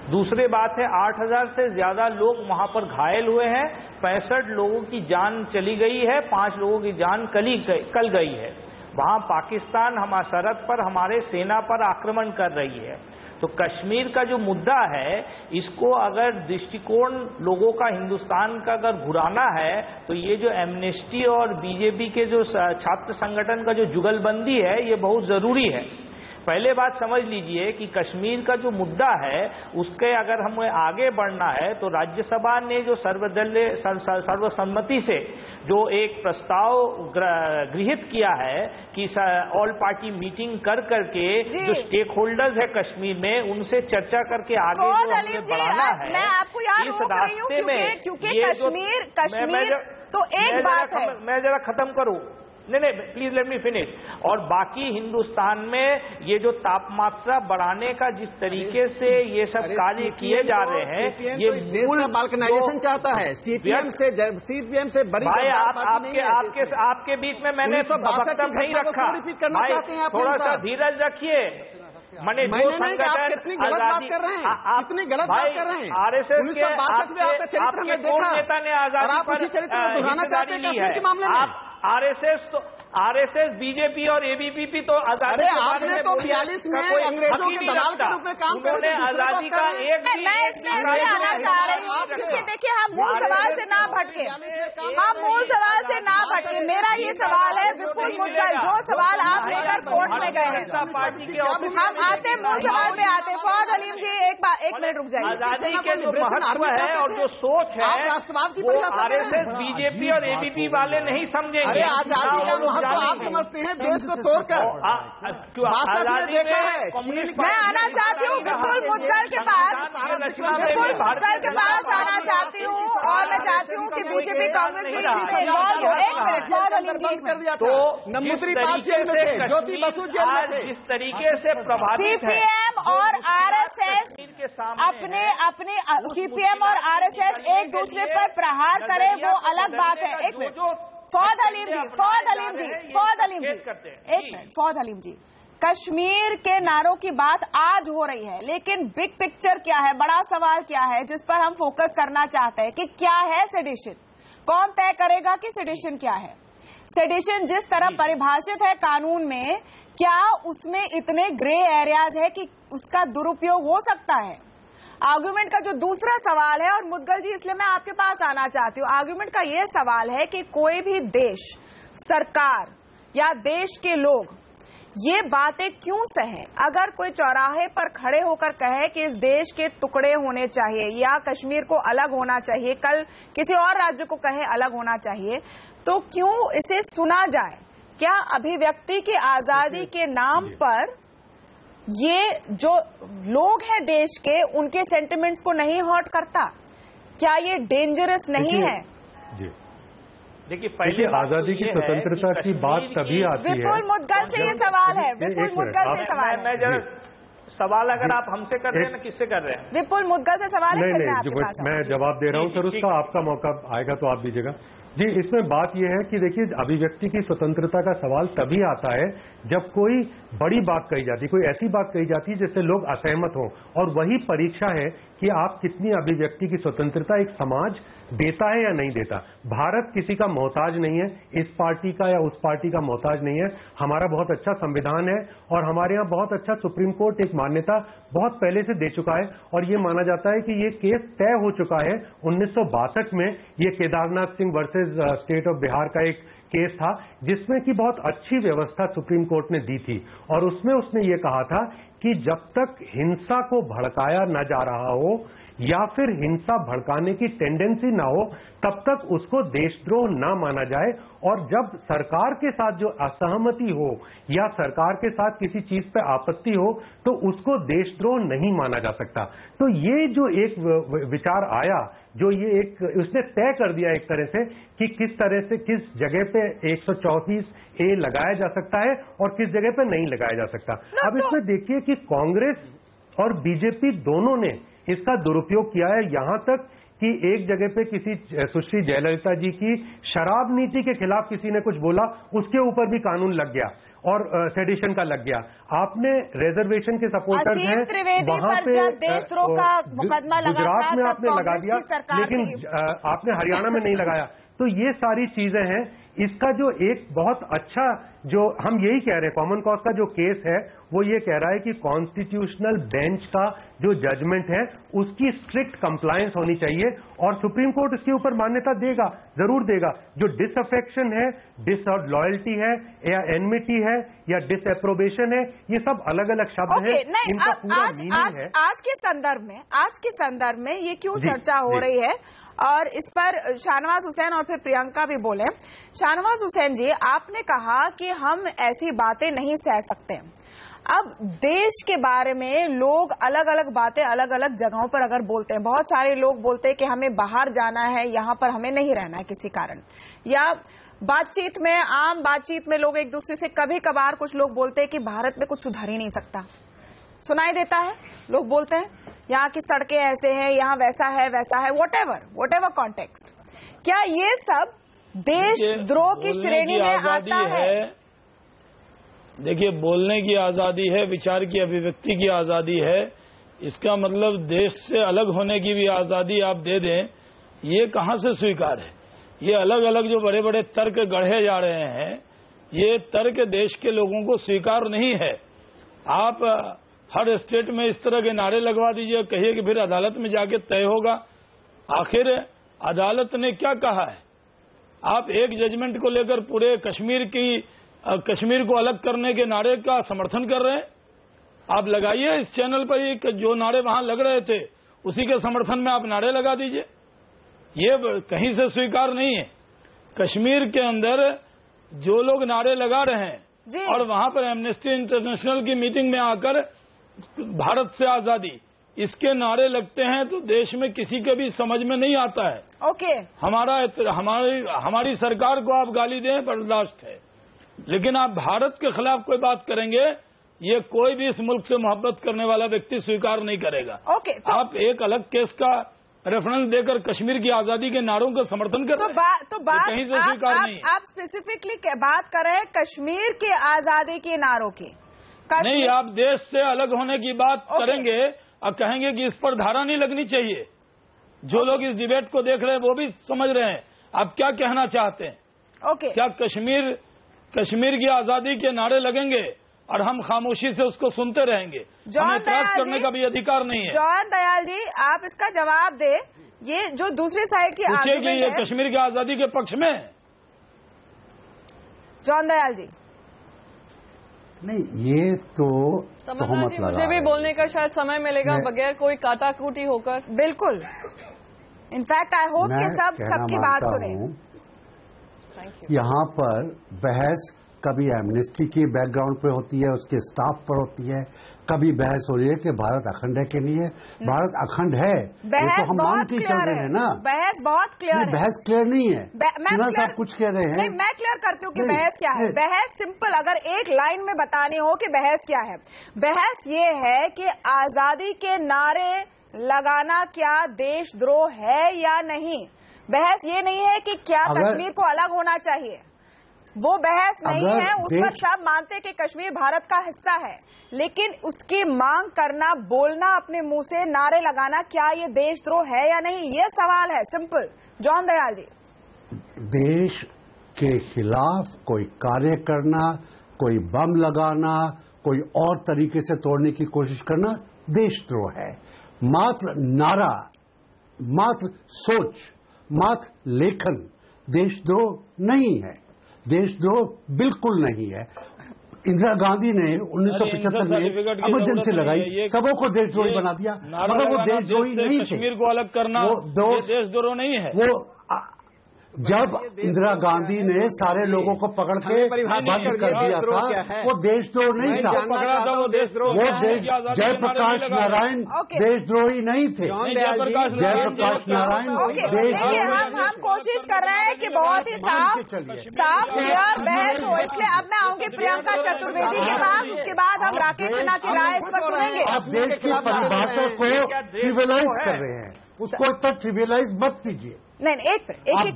दूसरी बात है 8000 से ज्यादा लोग वहां पर घायल हुए हैं, 65 लोगों की जान चली गई है, 5 लोगों की जान कल गई है। वहां पाकिस्तान हमारी सरहद पर हमारे सेना पर आक्रमण कर रही है। तो कश्मीर का जो मुद्दा है, इसको अगर दृष्टिकोण लोगों का, हिंदुस्तान का अगर घुराना है, तो ये जो एमनेस्टी और बीजेपी के जो छात्र संगठन का जो जुगलबंदी है, ये बहुत जरूरी है। पहले बात समझ लीजिए कि कश्मीर का जो मुद्दा है, उसके अगर हमें आगे बढ़ना है तो राज्यसभा ने जो सर्वसम्मति से जो एक प्रस्ताव गृहीत किया है कि ऑल पार्टी मीटिंग कर करके जो स्टेक होल्डर्स है कश्मीर में, उनसे चर्चा करके आगे जो हमें बढ़ाना है, मैं आपको याद इस रास्ते में क्योंकि कश्मीर तो एक बात है। मैं जरा खत्म करूं। नहीं, प्लीज लेट मी फिनिश। और बाकी हिंदुस्तान में ये जो तापमात्रा बढ़ाने का जिस तरीके से ये सब कार्य किए जा रहे हैं, ये मूल बाल्कनाइजेशन चाहता है। सीपीएम से बड़ी भाई, आपके बीच में मैंने वक्तव्य नहीं रखा। भाई थोड़ा सा धीरज रखिए। मैंने जो संगठन कितनी गलत बात कर रहे हैं, कितनी गलत बात कर रहे हैं। आरएसएस के आपके चरित्र में देखा, नेता ने आजादी पर हिस्सेदारी ली है। आप आरएसएस बीजेपी और एबीवीपी तो आजादी के बारे में तो 42 में अंग्रेजों के दलाल के रूप में काम कर रहे हैं। आजादी का एक क्योंकि देखिए, हम मूल सवाल से ना भटके, मेरा ये सवाल है विपुल मुद्गल, जो सवाल आप लेकर कोर्ट में गए हैं, हम आते मूल सवाल पे आते। फौद हलीम जी एक मिनट रुक जाइए। आजादी के जो महत्व है और जो सोच है, वो आरएसएस बीजेपी और एबीपी वाले नहीं समझेंगे। आजादी का महत्व आप समझते हैं देश को तोड़कर। देखा है। मैं आना चाहती हूँ विपुल मुद्गल के पास, आना चाहती हूँ और मैं चाहती हूँ कि बीजेपी कांग्रेस भी इसमें इन्वॉल्व हो। एक मिनट, तो नमूत्री बात जेल में थे, ज्योति बसु जेल में थे। जिस तरीके से प्रभावित है सीपीएम और आरएसएस अपने सीपीएम और आरएसएस एक दूसरे पर प्रहार करे, वो अलग बात है। एक मिनट, फौद हलीम जी, कश्मीर के नारों की बात आज हो रही है, लेकिन बिग पिक्चर क्या है, बड़ा सवाल क्या है जिस पर हम फोकस करना चाहते हैं कि क्या है सेडिशन? कौन तय करेगा कि सेडिशन क्या है? सेडिशन जिस तरह परिभाषित है कानून में, क्या उसमें इतने ग्रे एरियाज है कि उसका दुरुपयोग हो सकता है? आर्गुमेंट का जो दूसरा सवाल है, और मुद्गल जी इसलिए मैं आपके पास आना चाहती हूँ, आर्गुमेंट का यह सवाल है कि कोई भी देश, सरकार या देश के लोग ये बातें क्यों सहें? अगर कोई चौराहे पर खड़े होकर कहे कि इस देश के टुकड़े होने चाहिए या कश्मीर को अलग होना चाहिए, कल किसी और राज्य को कहे अलग होना चाहिए, तो क्यों इसे सुना जाए? क्या अभिव्यक्ति की आजादी के नाम पर ये जो लोग हैं देश के, उनके सेंटिमेंट्स को नहीं हर्ट करता? क्या ये डेंजरस नहीं है? देखिए, पहले आजादी की स्वतंत्रता की बात तभी आती है। विपुल मुद्गल से ये सवाल है, विपुल मुद्गल से सवाल है। सवाल अगर आप हमसे कर रहे हैं ना किससे कर रहे हैं? विपुल मुद्गल से सवाल है। नहीं, मैं जवाब दे रहा हूं सर, उसका आपका मौका आएगा तो आप दीजिएगा जी। इसमें बात यह है कि देखिए, अभिव्यक्ति की स्वतंत्रता का सवाल तभी आता है जब कोई बड़ी बात कही जाती है, कोई ऐसी बात कही जाती है जिससे लोग असहमत हों, और वही परीक्षा है कि आप कितनी अभिव्यक्ति की स्वतंत्रता एक समाज देता है या नहीं देता। भारत किसी का मोहताज नहीं है, इस पार्टी का या उस पार्टी का मोहताज नहीं है। हमारा बहुत अच्छा संविधान है और हमारे यहाँ बहुत अच्छा सुप्रीम कोर्ट एक मान्यता बहुत पहले से दे चुका है, और ये माना जाता है कि ये केस तय हो चुका है। 1962 में ये Kedarnath Singh versus state of Bihar का एक केस था, जिसमें कि बहुत अच्छी व्यवस्था सुप्रीम कोर्ट ने दी थी, और उसमें उसने ये कहा था कि जब तक हिंसा को भड़काया न जा रहा हो या फिर हिंसा भड़काने की टेंडेंसी ना हो, तब तक उसको देशद्रोह न माना जाए। और जब सरकार के साथ जो असहमति हो या सरकार के साथ किसी चीज पे आपत्ति हो, तो उसको देशद्रोह नहीं माना जा सकता। तो ये जो एक विचार आया, जो ये एक उसने तय कर दिया एक तरह से कि किस तरह से किस जगह पे 134A लगाया जा सकता है और किस जगह पे नहीं लगाया जा सकता। अब इसमें देखिए कि कांग्रेस और बीजेपी दोनों ने इसका दुरुपयोग किया है, यहां तक कि एक जगह पे किसी सुश्री जयललिता जी की शराब नीति के खिलाफ किसी ने कुछ बोला, उसके ऊपर भी कानून लग गया और सेडिशन का लग गया। आपने रिजर्वेशन के सपोर्टर्स हैं वहां पे देशद्रोह का मुकदमा गुजरात में आपने लगा दिया, लेकिन आपने हरियाणा में नहीं लगाया। तो ये सारी चीजें हैं। इसका जो एक बहुत अच्छा, जो हम यही कह रहे हैं, कॉमन कॉज का जो केस है वो ये कह रहा है कि कॉन्स्टिट्यूशनल बेंच का जो जजमेंट है उसकी स्ट्रिक्ट कंप्लायंस होनी चाहिए, और सुप्रीम कोर्ट इसके ऊपर मान्यता देगा, जरूर देगा। जो डिसअफेक्शन है, डिसलॉयल्टी है या एनमिटी है या डिसएप्रोबेशन है, ये सब अलग अलग शब्द हैं, इनका पूरा मीनिंग है। आज के संदर्भ में ये क्यों चर्चा हो रही है, और इस पर शाहनवाज हुसैन और फिर प्रियंका भी बोले। शाहनवाज हुसैन जी, आपने कहा कि हम ऐसी बातें नहीं सह सकते। अब देश के बारे में लोग अलग अलग बातें अलग अलग जगहों पर अगर बोलते हैं, बहुत सारे लोग बोलते हैं कि हमें बाहर जाना है, यहां पर हमें नहीं रहना है किसी कारण, या बातचीत में, आम बातचीत में लोग एक दूसरे से कभी कभार कुछ लोग बोलते हैं कि भारत में कुछ सुधार ही नहीं सकता, सुनाई देता है, लोग बोलते हैं यहाँ की सड़कें ऐसे हैं, यहाँ वैसा है वैसा है, वॉटेवर कॉन्टेक्स्ट। क्या ये सब देशद्रोह की श्रेणी में आता है? देखिए, बोलने की आजादी है, विचार की अभिव्यक्ति की आजादी है, इसका मतलब देश से अलग होने की भी आजादी आप दे दें, ये कहां से स्वीकार है? ये अलग अलग जो बड़े बड़े तर्क गढ़े जा रहे हैं, ये तर्क देश के लोगों को स्वीकार नहीं है। आप हर स्टेट में इस तरह के नारे लगवा दीजिए, कहिए कि फिर अदालत में जाके तय होगा। आखिर अदालत ने क्या कहा है? आप एक जजमेंट को लेकर पूरे कश्मीर को अलग करने के नारे का समर्थन कर रहे हैं। आप लगाइए इस चैनल पर ही जो नारे वहां लग रहे थे उसी के समर्थन में आप नारे लगा दीजिए। ये कहीं से स्वीकार नहीं है। कश्मीर के अंदर जो लोग नारे लगा रहे हैं और वहां पर एमनेस्टी इंटरनेशनल की मीटिंग में आकर भारत से आजादी, इसके नारे लगते हैं तो देश में किसी के भी समझ में नहीं आता है। ओके, हमारी सरकार को आप गाली दें, बर्दाश्त है, लेकिन आप भारत के खिलाफ कोई बात करेंगे, ये कोई भी इस मुल्क से मोहब्बत करने वाला व्यक्ति स्वीकार नहीं करेगा। ओके, तो आप एक अलग केस का रेफरेंस देकर कश्मीर की आजादी के नारों का समर्थन कर रहे हैं, तो बात कहीं से स्वीकार नहीं। आप स्पेसिफिकली बात कर रहे हैं कश्मीर के आजादी के नारों की, नहीं, आप देश से अलग होने की बात करेंगे और कहेंगे कि इस पर धारा नहीं लगनी चाहिए। जो लोग इस डिबेट को देख रहे हैं वो भी समझ रहे हैं आप क्या कहना चाहते हैं। ओके, क्या कश्मीर की आजादी के नारे लगेंगे और हम खामोशी से उसको सुनते रहेंगे? हमें एतराज करने का भी अधिकार नहीं है। जॉन दयाल जी, आप इसका जवाब दे। ये जो दूसरी साइड की आर्गुमेंट है, ये कश्मीर की आजादी के पक्ष में। जॉन दयाल जी, नहीं, ये तो तहमत लगा। मुझे भी बोलने का शायद समय मिलेगा बगैर कोई काटाकूटी होकर। बिल्कुल, इनफैक्ट आई होप कि सबकी बात सुने। यहाँ पर बहस कभी एमनेस्टी की बैकग्राउंड पे होती है, उसके स्टाफ पर होती है, कभी बहस हो रही है कि भारत अखंड है कि नहीं है। भारत अखंड है, ये तो हम मान के चल रहे हैं ना। बहस बहुत क्लियर है। बहस क्लियर नहीं है, सिन्हा साहब कुछ कह रहे हैं। नहीं, मैं क्लियर करती हूँ कि बहस क्या है। बहस सिंपल, अगर एक लाइन में बतानी हो कि बहस क्या है, बहस ये है कि आजादी के नारे लगाना क्या देशद्रोह है या नहीं। बहस ये नहीं है कि क्या कश्मीर को अलग होना चाहिए, वो बहस नहीं है। उस पर सब मानते कि कश्मीर भारत का हिस्सा है, लेकिन उसकी मांग करना, बोलना अपने मुंह से, नारे लगाना, क्या ये देशद्रोह है या नहीं, ये सवाल है सिंपल। जॉन दयाल जी, देश के खिलाफ कोई कार्य करना, कोई बम लगाना, कोई और तरीके से तोड़ने की कोशिश करना देशद्रोह है। मात्र नारा, मात्र सोच, मात्र लेखन देशद्रोह नहीं है, देशद्रोह बिल्कुल नहीं है। इंदिरा गांधी ने 1975 में इमरजेंसी लगाई, सबों को देशद्रोही बना दिया, मगर वो देशद्रोही नहीं थे। कश्मीर को अलग करना देशद्रोह नहीं है। वो जब इंदिरा गांधी ने सारे लोगों को पकड़ के बंद कर दिया था, वो देशद्रोह नहीं था, वो जयप्रकाश नारायण देशद्रोही नहीं थे। जयप्रकाश नारायण देशद्रोही। हम कोशिश कर रहे हैं कि बहुत ही साफ क्लियर बहस हो, इसलिए अब मैं आऊंगी प्रियंका चतुर्वेदी के पास, उसके बाद हम राकेश सिन्हा की राय इस पर सुनेंगे। आप देश की परिभाषा को ट्रिवियलाइज कर रहे हैं, उसको इतना ट्रिवियलाइज मत कीजिए। नहीं, एक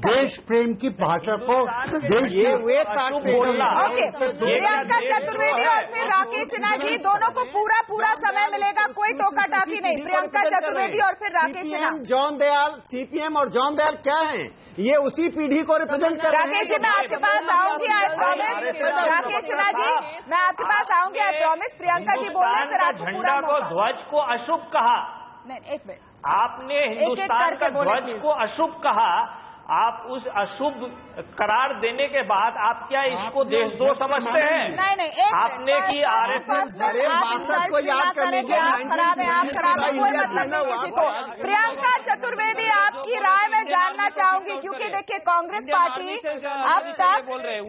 देश प्रेम की भाषा को देश प्रियंका चतुर्वेदी और फिर राकेश सिन्हा जी, दोनों को पूरा समय मिलेगा, कोई टोका टाकी नहीं। प्रियंका चतुर्वेदी और फिर राकेश सिन्हा। जॉन दयाल, सीपीएम और जॉन दयाल क्या हैं? ये उसी पीढ़ी को रिप्रेजेंट कर रहे हैं। राकेश जी, मैं आपके पास आऊंगी, आई प्रॉमिस। राकेश सिन्हा जी, मैं आपके पास आऊंगी, आई प्रॉमिस। प्रियंका जी बोल रहे, फिर आपको पूरा ध्वज को अशुभ कहा। नहीं, एक मिनट, आपने हिंदुस्तान का ध्वज को अशुभ कहा, आप उस अशुभ करार देने के बाद आप क्या इसको देशद्रोह समझते हैं? नहीं, आपने की आरएसएस को याद कर लीजिए। आप खराब है, कोई मतलब नहीं किसी को। प्रियंका चतुर्वेदी, आपकी राय मैं जानना चाहूंगी, क्योंकि देखिए कांग्रेस पार्टी अब तक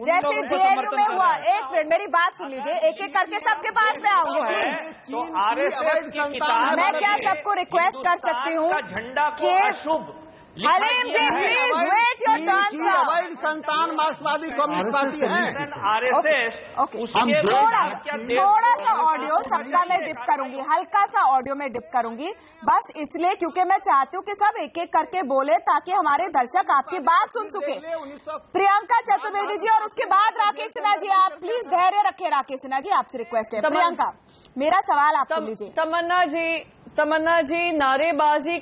जैसे जेएनयू में हुआ, एक मिनट मेरी बात सुन लीजिए, एक एक करके सबके पास में आऊंगी प्लीज। तो आरएसएस की किताब मैं क्या सबको रिक्वेस्ट कर सकती हूँ झंडा को अशुभ। हलीम जी, प्लीज वेट योर टर्न। अवैध संतान मार्क्सवादी कम्युनिस्ट पार्टी है आरएसएस। थोड़ा सा ऑडियो सबका मैं डिप करूंगी, हल्का सा ऑडियो में डिप करूंगी, बस इसलिए क्योंकि मैं चाहती हूँ कि सब एक एक करके बोले ताकि हमारे दर्शक आपकी बात सुन सके। प्रियंका चतुर्वेदी जी और उसके बाद राकेश सिन्हा जी, आप प्लीज धैर्य रखें। राकेश सिन्हा जी, आपसे रिक्वेस्ट है। प्रियंका, मेरा सवाल आप सुन लीजिए। तमन्ना जी, नारेबाजी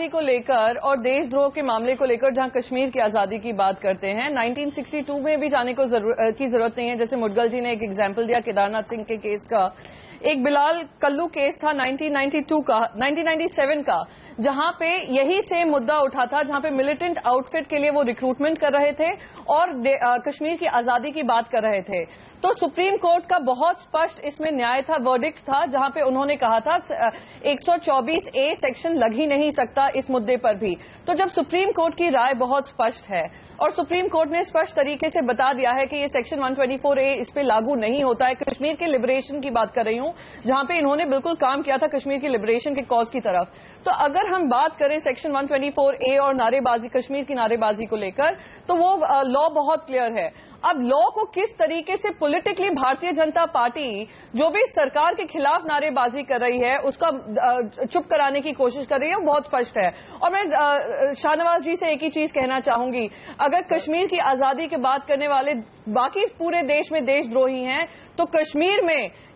को लेकर और देशद्रोह के मामले को लेकर जहां कश्मीर की आजादी की बात करते हैं, 1962 में भी जाने की जरूरत नहीं है। जैसे मुदगल जी ने एक एग्जाम्पल दिया केदारनाथ सिंह के केस का, एक बिलाल कल्लू केस था 1997 का, जहां पे यही सेम मुद्दा उठा था, जहां पे मिलिटेंट आउटफिट के लिए वो रिक्रूटमेंट कर रहे थे और कश्मीर की आजादी की बात कर रहे थे। तो सुप्रीम कोर्ट का बहुत स्पष्ट इसमें न्याय था, वर्डिक्ट था, जहां पे उन्होंने कहा था 124A सेक्शन लग ही नहीं सकता इस मुद्दे पर भी। तो जब सुप्रीम कोर्ट की राय बहुत स्पष्ट है और सुप्रीम कोर्ट ने स्पष्ट तरीके से बता दिया है कि ये सेक्शन 124A इस पे लागू नहीं होता है। कश्मीर के लिबरेशन की बात कर रही हूं, जहां पे इन्होंने बिल्कुल काम किया था कश्मीर की लिबरेशन के कॉज की तरफ। तो अगर हम बात करें सेक्शन 124A और नारेबाजी, कश्मीर की नारेबाजी को लेकर, तो वो लॉ बहुत क्लियर है। अब लॉ को किस तरीके से पॉलिटिकली भारतीय जनता पार्टी जो भी सरकार के खिलाफ नारेबाजी कर रही है उसका चुप कराने की कोशिश कर रही है, वो बहुत स्पष्ट है। और मैं शाहनवाज जी से एक ही चीज कहना चाहूंगी, अगर कश्मीर की आजादी की बात करने वाले बाकी पूरे देश में देशद्रोही हैं, तो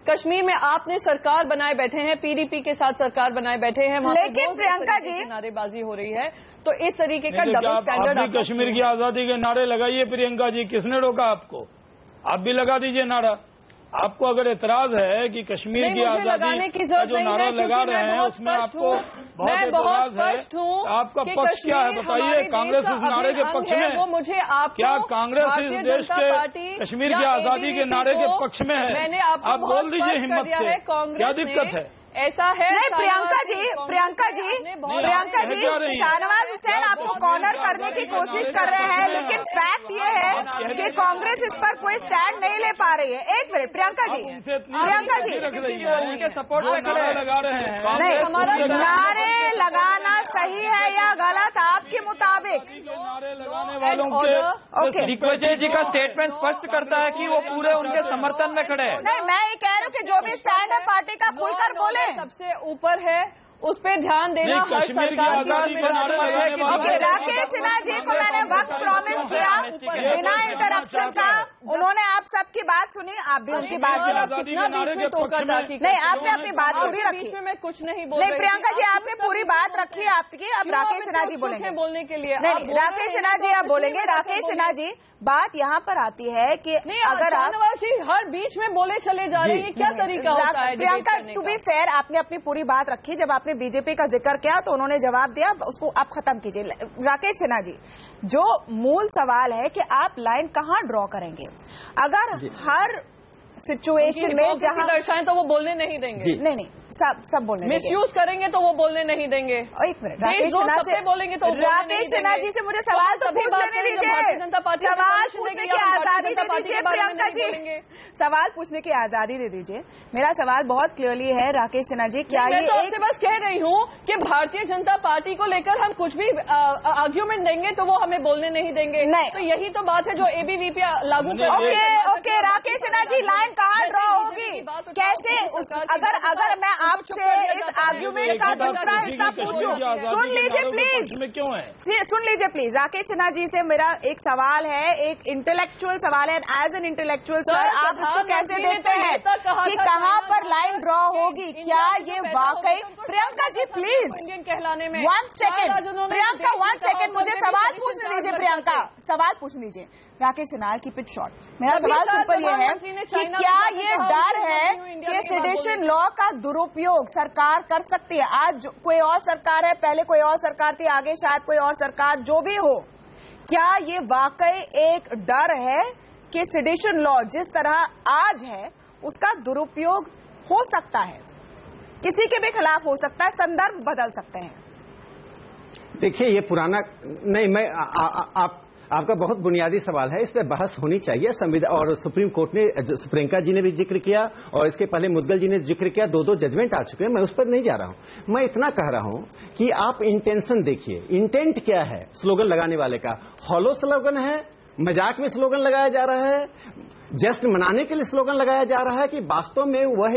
कश्मीर में आपने सरकार बनाए बैठे हैं, पीडीपी के साथ सरकार बनाए बैठे हैं, लेकिन प्रियंका जी नारेबाजी हो रही है। तो इस तरीके का डबल स्टैंडर्ड। आप भी कश्मीर की आजादी के नारे लगाइए प्रियंका जी, किसने रोका आपको? आप भी लगा दीजिए नारा। आपको अगर एतराज है कि कश्मीर की आजादी का जो नारा लगा रहे हैं उसमें आपको बहुत एतराज है, तो आपका पक्ष क्या है बताइए? कांग्रेस इस नारे के पक्ष में है? वो मुझे क्या कांग्रेस इस देश के कश्मीर की आजादी के नारे के पक्ष में है? आप बोल दीजिए हिम्मत से, क्या दिक्कत है? ऐसा है नहीं, प्रियंका जी, शाहनवाज हुसैन, आपको को कॉर्नर करने की कोशिश कर रहे हैं, लेकिन फैक्ट ये है कि कांग्रेस इस पर कोई स्टैंड नहीं ले पा रही है। एक मिनट प्रियंका जी, प्रियंका जी, उनके सपोर्ट में खड़े लगा रहे हैं। नहीं, हमारा नारे लगाना सही है या गलत आपके मुताबिक? नारे लगाने वालों के दिग्विजय जी का स्टेटमेंट स्पष्ट करता है कि वो पूरे उनके समर्थन में खड़े हैं। नहीं, मैं ये कह रही हूँ कि जो भी स्टैंड है पार्टी का खुलकर बोले। सबसे ऊपर है, उस पे ध्यान देना हर सरकार की। राकेश सिन्हा जी को मैंने वक्त प्रॉमिस किया बिना इंटरप्शन का, उन्होंने आप सबकी बात सुनी, आप भी उनकी बात सुनी। कितना बीच में टोका टाकी, नहीं, आपने अपनी बात पूरी रखी। बीच में मैं कुछ नहीं बोल नहीं प्रियंका जी, आपने पूरी बात रखी आपकी। अब राकेश सिन्हा जी बोलेंगे बोलने के लिए। नहीं, राकेश सिन्हा जी आप बोलेंगे। राकेश सिन्हा जी, बात यहाँ पर आती है कि अगर जी हर बीच में बोले चले जा रही है, क्या तरीका होता है? प्रियंका, टू बी फेयर, आपने अपनी पूरी बात रखी। जब आपने बीजेपी का जिक्र किया तो उन्होंने जवाब दिया, उसको आप खत्म कीजिए। राकेश सिन्हा जी, जो मूल सवाल है कि आप लाइन कहाँ ड्रॉ करेंगे? अगर हर सिचुएशन में जहां दर्शाएं तो वो बोलने नहीं देंगे। नहीं, सब बोलने मिसयूज करेंगे तो वो बोलने नहीं देंगे। एक मिनट, राकेश सिन्हा से बोलेंगे तो राकेश सिन्हा जी से मुझे सवाल तो पूछने दीजिए। भारतीय जनता पार्टी सवाल पूछने की आजादी दे दीजिए प्रियंका जी, सवाल पूछने की आजादी दे दीजिए। मेरा सवाल बहुत क्लियरली है राकेश सिन्हा जी, क्या ये आपसे बस कह रही हूँ कि भारतीय जनता पार्टी को लेकर हम कुछ भी आर्ग्यूमेंट देंगे तो वो हमें बोलने नहीं देंगे। नहीं, तो यही तो बात है जो एबीवीपी लागू कर। ओके राकेश सिन्हा जी, लाइन कहाँ ड्रॉ होगी? कैसे? अगर मैं आपसे इस आर्ग्यूमेंट का दूसरा हिस्सा पूछूं, सुन लीजिए प्लीज, क्यों है? सुन लीजिए प्लीज। राकेश सिन्हा जी से मेरा एक सवाल है, एक इंटेलेक्चुअल सवाल है। एज एन इंटेलेक्चुअल सर, आप इसको कैसे देखते हैं कि कहाँ पर लाइन ड्रॉ होगी? क्या ये वाकई? प्रियंका जी प्लीज, इंडियन कहलाने में 1 सेकेंड प्रियंका, 1 सेकेंड, मुझे सवाल पूछने दीजिए प्रियंका, सवाल पूछने दीजिए। Rakesh Sinha, keep it short. मेरा सवाल सिंपल ये है कि क्या ये डर है कि सेडिशन लॉ का दुरुपयोग सरकार कर सकती है? आज कोई और सरकार है, पहले कोई और सरकार थी, आगे शायद कोई और सरकार, जो भी हो, क्या ये वाकई एक डर है कि सेडिशन लॉ जिस तरह आज है उसका दुरुपयोग हो सकता है, किसी के भी खिलाफ हो सकता है, संदर्भ बदल सकते हैं? देखिए, ये पुराना नहीं, मैं आपका बहुत बुनियादी सवाल है, इस पर बहस होनी चाहिए। संविधान और सुप्रीम कोर्ट ने, प्रियंका जी ने भी जिक्र किया और इसके पहले मुद्गल जी ने जिक्र किया, दो जजमेंट आ चुके हैं, मैं उस पर नहीं जा रहा हूं। मैं इतना कह रहा हूं कि आप इंटेंशन देखिए, इंटेंट क्या है स्लोगन लगाने वाले का? हॉलो स्लोगन है, मजाक में स्लोगन लगाया जा रहा है, जस्ट मनाने के लिए स्लोगन लगाया जा रहा है कि वास्तव में वह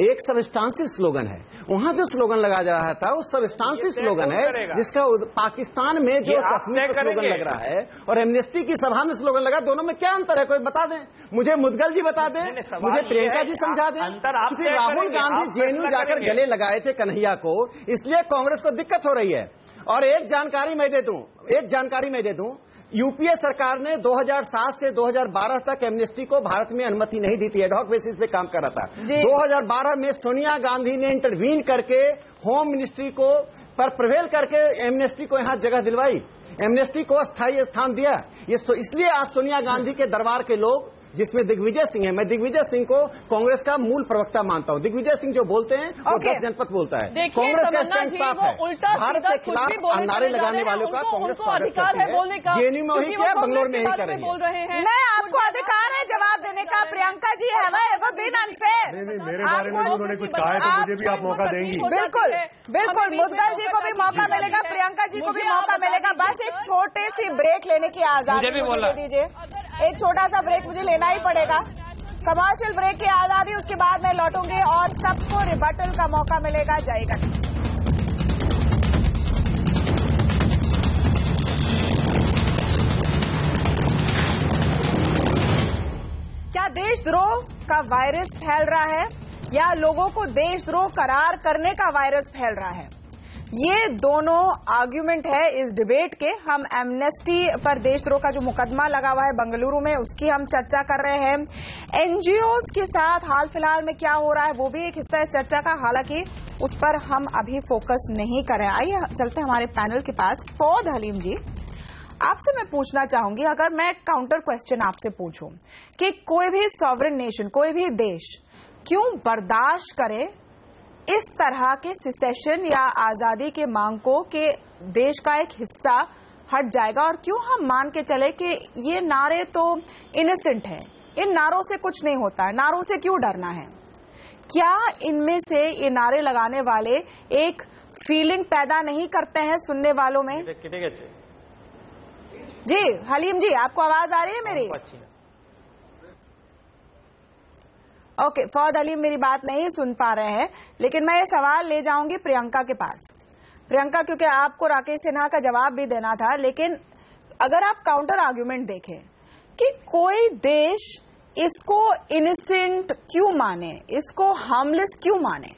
एक सबस्टांसिव स्लोगन है? वहां जो स्लोगन लगाया जा रहा था वो सबस्टांसिव स्लोगन है, जिसका पाकिस्तान में जो कश्मीर पर स्लोगन लग रहा है और एमनेस्टी की सभा में स्लोगन लगा, दोनों में क्या अंतर है? कोई बता दें मुझे, मुद्गल जी बता दें, मुझे प्रियंका जी समझा दें। क्योंकि राहुल गांधी जेएनयू जाकर गले लगाए थे कन्हैया को, इसलिए कांग्रेस को दिक्कत हो रही है। और एक जानकारी मैं दे दूं, यूपीए सरकार ने 2007 से 2012 तक एमनेस्टी को भारत में अनुमति नहीं दी थी, एडहॉक बेसिस पे काम कर रहा था। 2012 में सोनिया गांधी ने इंटरवीन करके होम मिनिस्ट्री को पर प्रिवेल करके एमनेस्टी को यहां जगह दिलवाई, एमनेस्टी को स्थायी स्थान दिया। इसलिए आज सोनिया गांधी के दरबार के लोग, जिसमें दिग्विजय सिंह है, मैं दिग्विजय सिंह को कांग्रेस का मूल प्रवक्ता मानता हूं। दिग्विजय सिंह जो बोलते हैं वो 10 जनपद बोलता है। कांग्रेस का स्टैंड साफ है, भारत के खिलाफ नारे लगाने वालों का कांग्रेस स्वागत करती है। जेएनयू में वही किया, बंगलोर में ही कर रही है। नहीं, आपको अधिकार है जवाब देने का Priyanka ji, have I ever been unfair? मेरे बारे में उन्होंने कुछ कहा है तो मुझे भी आप मौका देंगी? बिल्कुल बिल्कुल, मुद्गल जी को भी मौका मिलेगा, प्रियंका जी को भी मौका मिलेगा। बस एक छोटे सी ब्रेक लेने की आजादी दे दीजिए, एक छोटा सा ब्रेक मुझे लेना ही पड़ेगा, कमर्शियल ब्रेक की आजादी। उसके बाद मैं लौटूंगी और सबको रिबटल का मौका मिलेगा। जाएगा क्या देशद्रोह का वायरस फैल रहा है या लोगों को देशद्रोह करार करने का वायरस फैल रहा है? ये दोनों आर्ग्यूमेंट है इस डिबेट के। हम एमनेस्टी पर देशद्रोह का जो मुकदमा लगा हुआ है बेंगलुरु में, उसकी हम चर्चा कर रहे हैं। एनजीओज के साथ हाल फिलहाल में क्या हो रहा है वो भी एक हिस्सा इस चर्चा का, हालांकि उस पर हम अभी फोकस नहीं कर रहे हैं। आइए चलते हैं हमारे पैनल के पास। फौद हलीम जी, आपसे मैं पूछना चाहूंगी, अगर मैं काउंटर क्वेश्चन आपसे पूछूं कि कोई भी सॉवरेन नेशन, कोई भी देश क्यों बर्दाश्त करे इस तरह के सिसेशन या आजादी के मांग को कि देश का एक हिस्सा हट जाएगा? और क्यों हम मान के चले कि ये नारे तो इनोसेंट हैं, इन नारों से कुछ नहीं होता है, नारों से क्यों डरना है? क्या इनमें से ये नारे लगाने वाले एक फीलिंग पैदा नहीं करते हैं सुनने वालों में? जी हलीम जी, आपको आवाज आ रही है मेरी? ओके, फौद हलीम मेरी बात नहीं सुन पा रहे हैं, लेकिन मैं ये सवाल ले जाऊंगी प्रियंका के पास। प्रियंका, क्योंकि आपको राकेश सिन्हा का जवाब भी देना था, लेकिन अगर आप काउंटर आर्ग्यूमेंट देखें कि कोई देश इसको इनोसेंट क्यों माने, इसको हार्मलेस क्यों माने?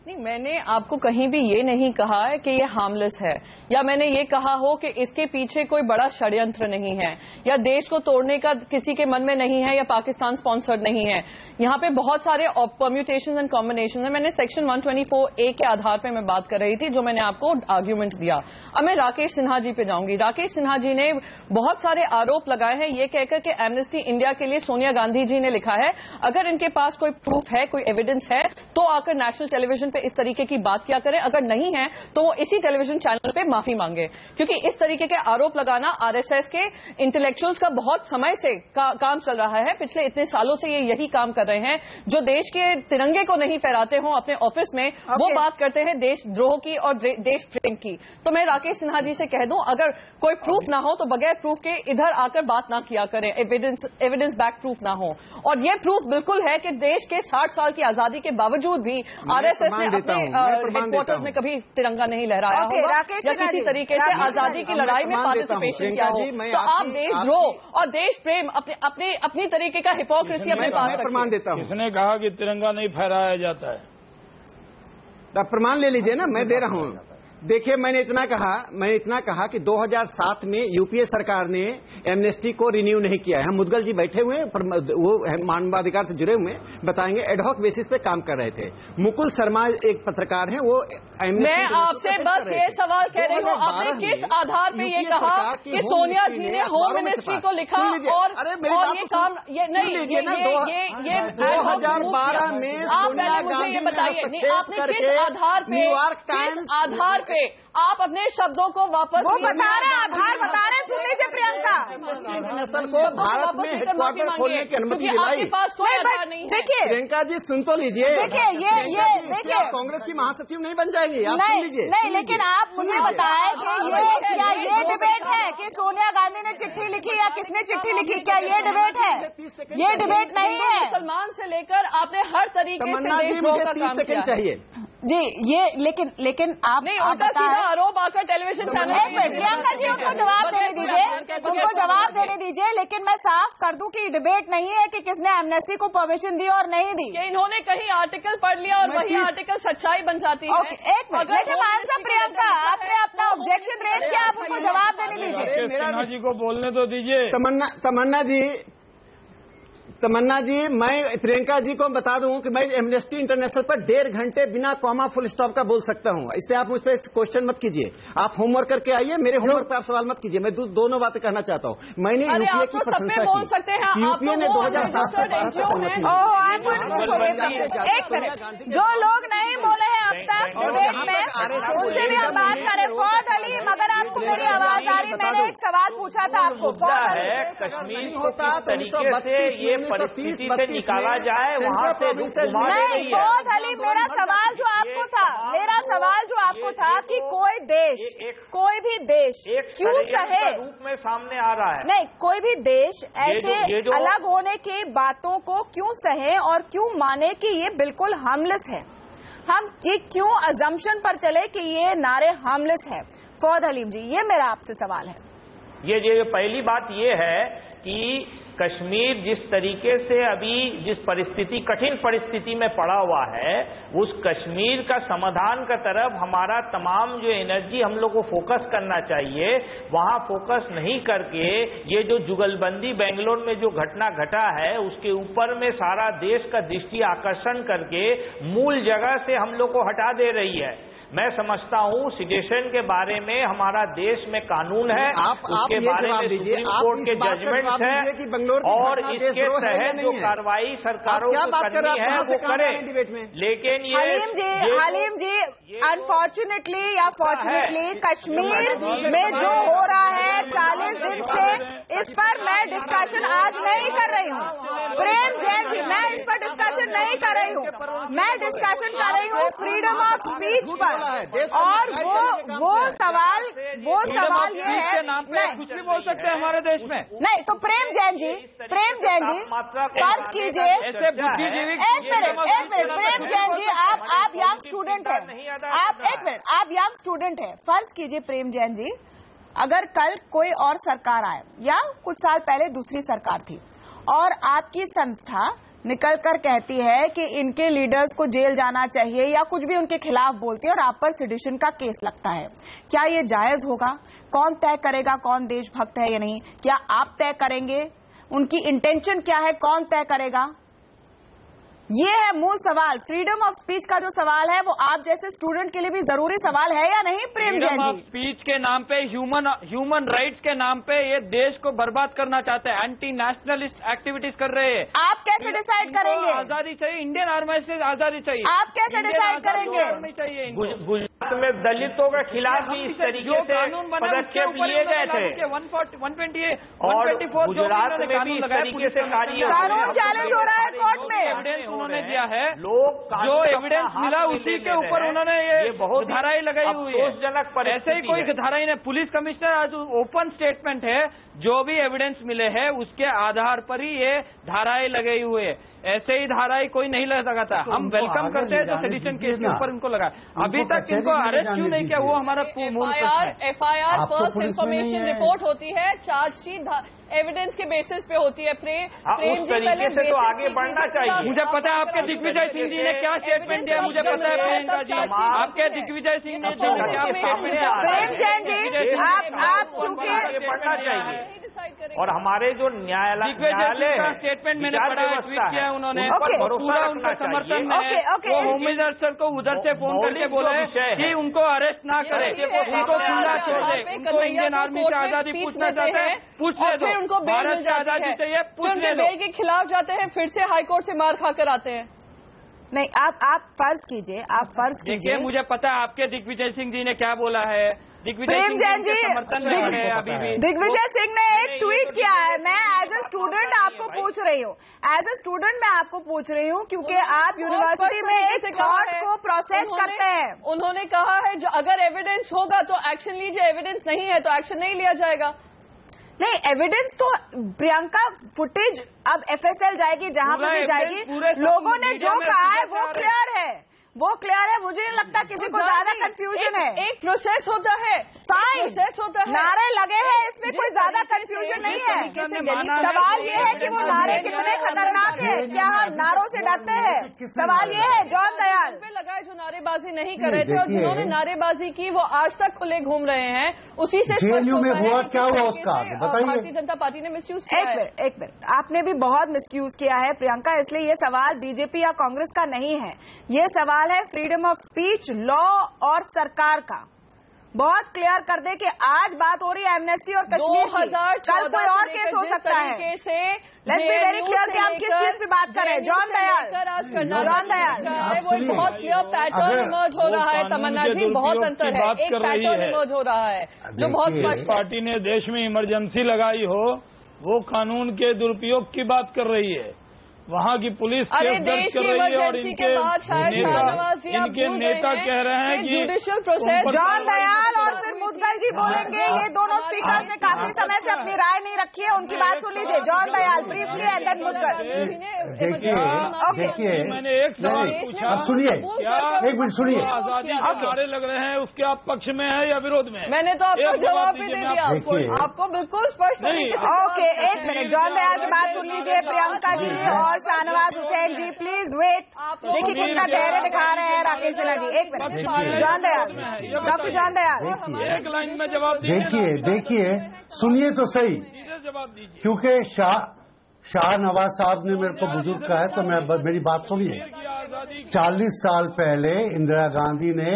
नहीं, मैंने आपको कहीं भी ये नहीं कहा है कि ये हार्मलेस है, या मैंने ये कहा हो कि इसके पीछे कोई बड़ा षड्यंत्र नहीं है, या देश को तोड़ने का किसी के मन में नहीं है, या पाकिस्तान स्पॉन्सर्ड नहीं है। यहाँ पे बहुत सारे परम्यूटेशंस एंड कॉम्बिनेशंस हैं। मैंने सेक्शन 124A के आधार पे मैं बात कर रही थी, जो मैंने आपको आर्ग्यूमेंट दिया। अब मैं राकेश सिन्हा जी पे जाऊंगी। राकेश सिन्हा जी ने बहुत सारे आरोप लगाए हैं ये कहकर के एमनेस्टी इंडिया के लिए सोनिया गांधी जी ने लिखा है अगर इनके पास कोई प्रूफ है, कोई एविडेंस है, तो आकर नेशनल टेलीविजन पे इस तरीके की बात किया करें, अगर नहीं है तो वो इसी टेलीविजन चैनल पे माफी मांगे। क्योंकि इस तरीके के आरोप लगाना आरएसएस के इंटेलेक्चुअल्स का बहुत समय से काम चल रहा है। पिछले इतने सालों से ये यही काम कर रहे हैं। जो देश के तिरंगे को नहीं फहराते हो अपने ऑफिस में, वो बात करते हैं देशद्रोह की और देश प्रेम की। तो मैं राकेश सिन्हा जी से कह दूं, अगर कोई प्रूफ ना हो तो बगैर प्रूफ के इधर आकर बात ना किया करें, एविडेंस बैक प्रूफ ना हो। और ये प्रूफ बिल्कुल है कि देश के 60 साल की आजादी के बावजूद भी आरएसएस ने अपने हेडक्वार्टर्स में कभी तिरंगा नहीं लहराया होगा, या किसी तरीके से आजादी की लड़ाई में पार्टिसिपेशन किया हो। तो आप देशद्रोह और देश प्रेम अपनी तरीके का हिपोक्रेसी अपने पास प्रमाण देता हूं। किसने कहा कि तिरंगा नहीं फहराया जाता है? आप प्रमाण ले लीजिए ना, मैं दे रहा हूं। देखिए, मैंने इतना कहा कि 2007 में यूपीए सरकार ने एमनेस्टी को रिन्यू नहीं किया है। हम मुदगल जी बैठे हुए हैं, वो मानवाधिकार से जुड़े हुए बताएंगे, एडहॉक बेसिस पे काम कर रहे थे। मुकुल शर्मा एक पत्रकार हैं, वो मैं आपसे बस ये सवाल कह रही हूँ, आपने किस आधार पे ये कहा कि सोनिया जी ने होम मिनिस्ट्री को लिखा और ये काम ये नहीं, ये 2012 में सोनिया गांधी ये बताइए आपने किस आधार पे आप अपने शब्दों को वापस, वो बता रहे हैं, आधार बता रहे हैं, सुन लीजिए प्रियंका। इंटरनेशनल को भारत में हेडक्वार्टर खोलने की अनुमति दिलाई। आपके पास कोई आधार नहीं है। देखिए प्रियंका जी, सुन तो लीजिए। देखिए ये देखिए, कांग्रेस की महासचिव नहीं बन जाएंगी, आप सुन लीजिए। नहीं, लेकिन आप मुझे बताएं कि क्या ये डिबेट है कि सोनिया गांधी ने चिट्ठी लिखी या किसने चिट्ठी लिखी? क्या ये डिबेट है? ये डिबेट नहीं है। मुसलमान से लेकर आपने हर तरीके से देशद्रोह का काम किया चाहिए जी। ये लेकिन आप नहीं, उल्टा सीधा आरोप आकर टेलीविजन चैनल। प्रियंका जी, उनको जवाब देने दीजिए, लेकिन मैं साफ कर दूं कि डिबेट नहीं है कि किसने एमनेस्टी को परमिशन दी और नहीं दी। इन्होंने कहीं आर्टिकल पढ़ लिया और वही आर्टिकल सच्चाई बन जाती है। एक मिनट, प्रियंका, आपने अपना ऑब्जेक्शन रेज किया, आप उनको जवाब देने दीजिए। सिन्हा जी को बोलने तो दीजिए। तमन्ना जी, मैं प्रियंका जी को बता दूं कि मैं एमनेस्टी इंटरनेशनल पर 1.5 घंटे बिना कॉमा फुल स्टॉप का बोल सकता हूं। इससे आप मुझ पर क्वेश्चन मत कीजिए, आप होमवर्क करके आइए, मेरे होमवर्क पर आप सवाल मत कीजिए। मैं दोनों बातें कहना चाहता हूं। मैंने यूपीए की प्रशंसा की। यूपीए ने 2007 एक मिनट, जो लोग नहीं बोले हैं अब तक डिबेट में, उनसे भी हम बात करें। फौद हलीम, अगर आपको मेरी आवाज आ रही, मैंने एक सवाल पूछा था आपको। कश्मीर होता तरीके से ये परिस्थिति से निकाला जाए, वहाँ से नहीं। फौद हलीम, मेरा सवाल जो आपको था कि कोई देश, कोई भी देश क्यों सहे, रूप में सामने आ रहा है। नहीं, कोई भी देश ऐसे अलग होने की बातों को क्यों सहे और क्यों माने कि ये बिल्कुल हार्मलेस है? हम ये क्यों अजम्पशन पर चले कि ये नारे हार्मलेस है? फौद हलीम जी, ये मेरा आपसे सवाल है। ये पहली बात ये है कि कश्मीर जिस तरीके से अभी जिस कठिन परिस्थिति में पड़ा हुआ है, उस कश्मीर का समाधान का तरफ हमारा तमाम जो एनर्जी हम लोग को फोकस करना चाहिए, वहां फोकस नहीं करके ये जो जुगलबंदी बेंगलोर में जो घटना घटा है उसके ऊपर में सारा देश का दृष्टि आकर्षण करके मूल जगह से हम लोग को हटा दे रही है। मैं समझता हूं सिडेशन के बारे में हमारा देश में कानून है, उसके बारे में सुप्रीम कोर्ट के जजमेंट्स है। बेंगलोर और इसके तहत जो कार्रवाई सरकारों को करनी है वो करें। लेकिन ये हलीम जी अनफॉर्चुनेटली या फॉर्चुनेटली कश्मीर में जो हो रहा है 40 दिन से, इस पर मैं डिस्कशन आज नहीं कर रही हूँ। प्रेम जैन जी, मैं इस पर डिस्कशन नहीं कर रही हूँ, मैं डिस्कशन कर रही हूँ फ्रीडम ऑफ स्पीच पर। और वो सवाल ये है, नहीं कुछ भी बोल सकते हैं हमारे देश में। नहीं तो प्रेम जैन जी फर्ज कीजिए, एक मिनट प्रेम जैन जी, आप यंग स्टूडेंट हैं, आप यंग स्टूडेंट हैं। फर्ज कीजिए प्रेम जैन जी, अगर कल कोई और सरकार आए या कुछ साल पहले दूसरी सरकार थी और आपकी संस्था निकलकर कहती है कि इनके लीडर्स को जेल जाना चाहिए या कुछ भी उनके खिलाफ बोलती है और आप पर सेडिशन का केस लगता है, क्या ये जायज होगा? कौन तय करेगा कौन देशभक्त है या नहीं? क्या आप तय करेंगे? उनकी इंटेंशन क्या है, कौन तय करेगा? ये है मूल सवाल। फ्रीडम ऑफ स्पीच का जो सवाल है वो आप जैसे स्टूडेंट के लिए भी जरूरी सवाल है या नहीं प्रेम Jain ji? Freedom of speech के नाम पे, ह्यूमन राइट्स के नाम पे ये देश को बर्बाद करना चाहते हैं, एंटी नेशनलिस्ट एक्टिविटीज कर रहे हैं। आप कैसे डिसाइड करेंगे? आजादी चाहिए, इंडियन आर्मी से आजादी चाहिए। आप कैसे डिसाइड करेंगे? गुजरात में दलितों के खिलाफ भी इस तरीके से पदक्षेप लिए गए थे 128 और गुजरात में भी इस तरीके से कानून चैलेंज हो रहा है कोर्ट में। एविडेंस उन्होंने दिया है, जो एविडेंस मिला उसी के ऊपर उन्होंने ये बहुत धाराएं लगाई हुई है। ऐसे ही कोई धाराएं नहीं। पुलिस कमिश्नर आज ओपन स्टेटमेंट है, जो भी एविडेंस मिले हैं उसके आधार पर ही ये धाराएं लगाई हुई है। ऐसे ही धाराएं कोई नहीं लगाता। हम वेलकम करते हैं जो सेडिशन केस के ऊपर इनको लगा। अभी तक इनको अरेस्ट क्यों नहीं किया, वो हमारा मूल प्रश्न है। FIR फर्स्ट इंफॉर्मेशन रिपोर्ट होती है, चार्जशीट एविडेंस के बेसिस पे होती है। प्रेम जी तरीके से तो आगे बढ़ना चाहिए। मुझे पता है आपके दिग्विजय सिंह जी ने क्या स्टेटमेंट दिया, मुझे पता है प्रियंका जी, आपके दिग्विजय सिंह ने क्या स्टेटमेंट दिया। प्रेम जैन जी आप चूंकि बढ़ना चाहिए और हमारे जो न्यायालय का स्टेटमेंट मैंने पढ़ा, ट्वीट किया उन्होंने, पूरा उनका समर्थन है। वो होम मिनिस्टर को उधर से फोन करके बोले कि उनको अरेस्ट ना करे, उनको खुला छोड़ दे, उनको इंडियन आर्मी से आजादी पूछना चाहते हैं, पूछने दो, उनको बेल मिल जाती है, चाहिए, उनके बेल के खिलाफ जाते हैं, फिर से हाईकोर्ट से मार खाकर आते हैं। नहीं, आप फर्ज कीजिए, मुझे पता है आपके दिग्विजय सिंह जी ने क्या बोला है। प्रेम जैन जी, अभी भी दिग्विजय सिंह ने एक ट्वीट किया है। मैं एज ए स्टूडेंट आपको पूछ रही हूँ, क्योंकि आप यूनिवर्सिटी में एक थॉट को प्रोसेस करते हैं। उन्होंने कहा है जो अगर एविडेंस होगा तो एक्शन लीजिए, एविडेंस नहीं है तो एक्शन नहीं लिया जाएगा। नहीं, एविडेंस तो प्रियंका फुटेज अब FSL जाएगी, जहां पर भी जाएगी, लोगों ने जो कहा है वो क्लियर है, मुझे नहीं लगता किसी को ज्यादा कंफ्यूजन है। एक प्रोसेस होता है, प्रोसेस होता है, नारे लगे हैं, इसमें कोई ज्यादा कंफ्यूजन नहीं है। सवाल ये है कि वो नारे कितने खतरनाक है, क्या हम नारों से डरते हैं? सवाल ये है। जॉन दयाल लगाए जो नारेबाजी नहीं कर रहे थे और जिन्होंने नारेबाजी की वो आज तक खुले घूम रहे हैं, उसी से क्या हुआ उसका बताइए। भारतीय जनता पार्टी ने मिसयूज किया है। एक मिनट, आपने भी बहुत मिसयूज किया है प्रियंका, इसलिए ये सवाल बीजेपी या कांग्रेस का नहीं है, ये सवाल है फ्रीडम ऑफ स्पीच, लॉ और सरकार का। बहुत क्लियर कर दे कि आज बात हो रही है एमनेस्टी और कश्मीर की, कल कोई और केस हो सकता है। लेट्स बी वेरी क्लियर कि हम किस चीज पे बात कर रहे हैं। जॉन दयाल, वो बहुत क्लियर पैटर्न इमर्ज हो रहा है। तमन्ना जी, बहुत अंतर है, एक पैटर्न इमर्ज हो रहा है जो बहुत स्पष्ट। पार्टी ने देश में इमरजेंसी लगाई हो, वो कानून के दुरुपयोग की बात कर रही है। वहाँ की पुलिस केस दर्ज कर रही है और इनके नेता कह रहे हैं कि जुडिशियल प्रोसेस। जॉन दयाल और फिर मुदगल जी बोलेंगे। ये दोनों स्पीकर ने काफी समय से अपनी राय नहीं रखी है, उनकी बात सुन लीजिए। John Dayal briefly and then Mudgal. देखिए मैंने एक सवाल पूछा, अब सुनिए, एक मिनट सुनिए। आजादी के नारे लग रहे हैं, उसके आप पक्ष में है या विरोध में? मैंने तो आपको जवाब भी दे दिया, आपको बिल्कुल स्पष्ट। ओके, एक मिनट, जॉन दयाल की बात सुन लीजिए। प्रियंका जी और शाहनवाज हुसैन जी प्लीज वेट। देखिए कितना धैर्य दिखा रहे हैं राकेश सिन्हा जी। एक minute, John Dayal, doctor John Dayal, एक लाइन में जवाब दीजिए। देखिए सुनिए तो सही, जवाब दीजिए। क्योंकि शाहनवाज साहब ने मेरे को बुजुर्ग कहा है, तो मेरी बात सुनिए। 40 साल पहले इंदिरा गांधी ने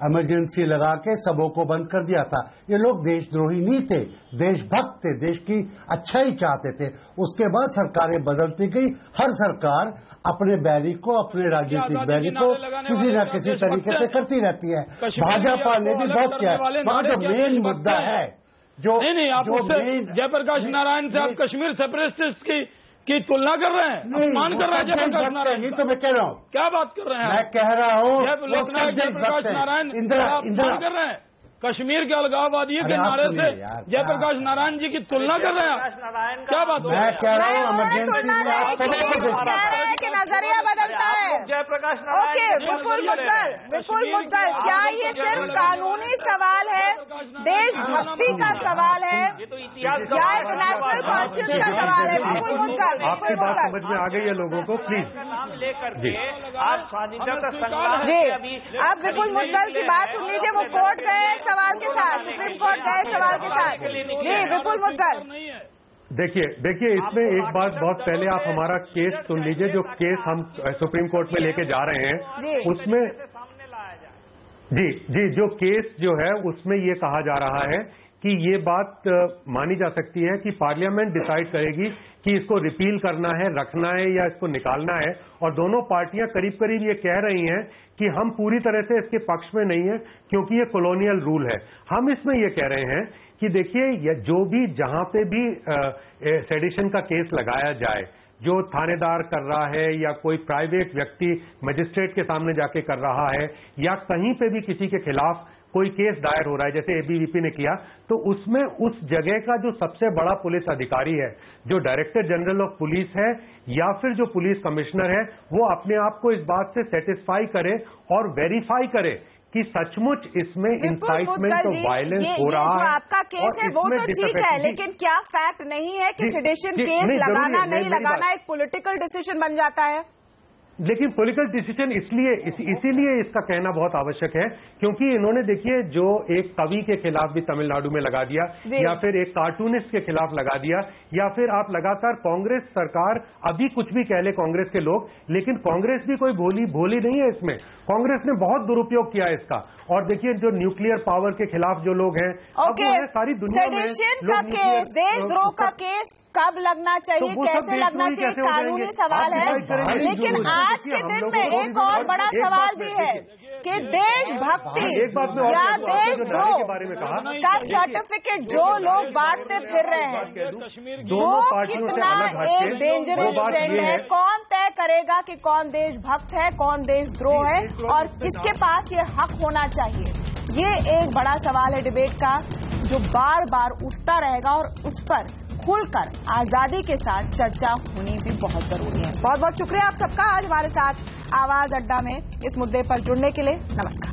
इमरजेंसी लगा के सबों को बंद कर दिया था। ये लोग देशद्रोही नहीं थे, देशभक्त थे, देश की अच्छाई चाहते थे। उसके बाद सरकारें बदलती गई, हर सरकार अपने बैरी को, अपने राजनीतिक बैरी को किसी न किसी तरीके से करती रहती है। भाजपा ने भी बहुत किया है। वहां जो मेन मुद्दा है जो नहीं आप जयप्रकाश नारायण से आप कश्मीर सेपरेटिस्ट की तुलना कर रहे हैं, अपमान कर रहे हैं जयप्रकाश नारायण। नहीं तो मैं कह रहा हूँ, क्या बात कर रहे हैं? मैं कह रहा हूँ जयप्रकाश नारायण अपमान कर रहे हैं कश्मीर के अलगाववादियों के नारे से जयप्रकाश नारायण जी की तुलना कर रहे हैं। क्या बात? मैं कह रहा हूँ इमरजेंसी में आप सबको कि नजरिया बदलता है जयप्रकाश ओके, विपुल मुद्गल, क्या ये सिर्फ कानूनी सवाल है, देशभक्ति का सवाल है या एक नेशनल कॉन्शियस का सवाल है? विपुल मुद्गल, आपकी बात समझ में आ गई है लोगों को? प्लीज नाम लेकर के आप स्वाधीनता संग्राम जी, अब विपुल मुद्गल की बात सुन लीजिए। वो कोर्ट गए सवाल के साथ, सुप्रीम कोर्ट गए सवाल के साथ। जी विपुल मुद्गल, देखिए इसमें एक बात, बहुत पहले आप हमारा केस सुन लीजिए। जो केस हम सुप्रीम कोर्ट में लेके जा रहे हैं उसमें जी जो केस जो है उसमें ये कहा जा रहा है कि ये बात मानी जा सकती है कि पार्लियामेंट डिसाइड करेगी कि इसको रिपील करना है, रखना है या इसको निकालना है। और दोनों पार्टियां करीब करीब ये कह रही हैं कि हम पूरी तरह से इसके पक्ष में नहीं है क्योंकि ये कॉलोनियल रूल है। हम इसमें ये कह रहे हैं कि देखिए जो भी जहां पे भी सेडिशन का केस लगाया जाए, जो थानेदार कर रहा है या कोई प्राइवेट व्यक्ति मजिस्ट्रेट के सामने जाके कर रहा है या कहीं पे भी किसी के खिलाफ कोई केस दायर हो रहा है जैसे एबीवीपी ने किया, तो उसमें उस जगह का जो सबसे बड़ा पुलिस अधिकारी है, जो डायरेक्टर जनरल ऑफ पुलिस है या फिर जो पुलिस कमिश्नर है, वो अपने आप को इस बात से सेटिस्फाई करे और वेरीफाई करे कि सचमुच इसमें इंसाइटमेंट ऑफ वायलेंस हो रहा है। आपका केस है वो तो ठीक है, लेकिन क्या फैक्ट नहीं है कि सेडिशन केस लगाना नहीं लगाना एक पॉलिटिकल डिसीजन बन जाता है? लेकिन पॉलिटिकल डिसीजन इसीलिए इसका कहना बहुत आवश्यक है क्योंकि इन्होंने देखिए जो एक कवि के खिलाफ भी तमिलनाडु में लगा दिया या फिर एक कार्टूनिस्ट के खिलाफ लगा दिया या फिर आप लगातार कांग्रेस सरकार, अभी कुछ भी कह ले कांग्रेस के लोग, लेकिन कांग्रेस भी कोई भोली नहीं है। इसमें कांग्रेस ने बहुत दुरुपयोग किया है इसका। और देखिए जो न्यूक्लियर पावर के खिलाफ जो लोग हैं, सारी दुनिया में देशद्रोह का केस कब लगना चाहिए, कैसे लगना चाहिए, कानूनी सवाल है। लेकिन आज के दिन में एक और बड़ा सवाल भी है कि देशभक्ति या देशद्रोह का सर्टिफिकेट जो लोग बांटते फिर रहे हैं वो कितना एक डेंजरस ट्रेंड है। कौन तय करेगा कि कौन देशभक्त है, कौन देशद्रोह है और किसके पास ये हक होना चाहिए? ये एक बड़ा सवाल है डिबेट का जो बार बार उठता रहेगा और उस पर खुलकर आजादी के साथ चर्चा होनी भी बहुत जरूरी है। बहुत बहुत शुक्रिया आप सबका आज हमारे साथ आवाज अड्डा में इस मुद्दे पर जुड़ने के लिए। नमस्कार।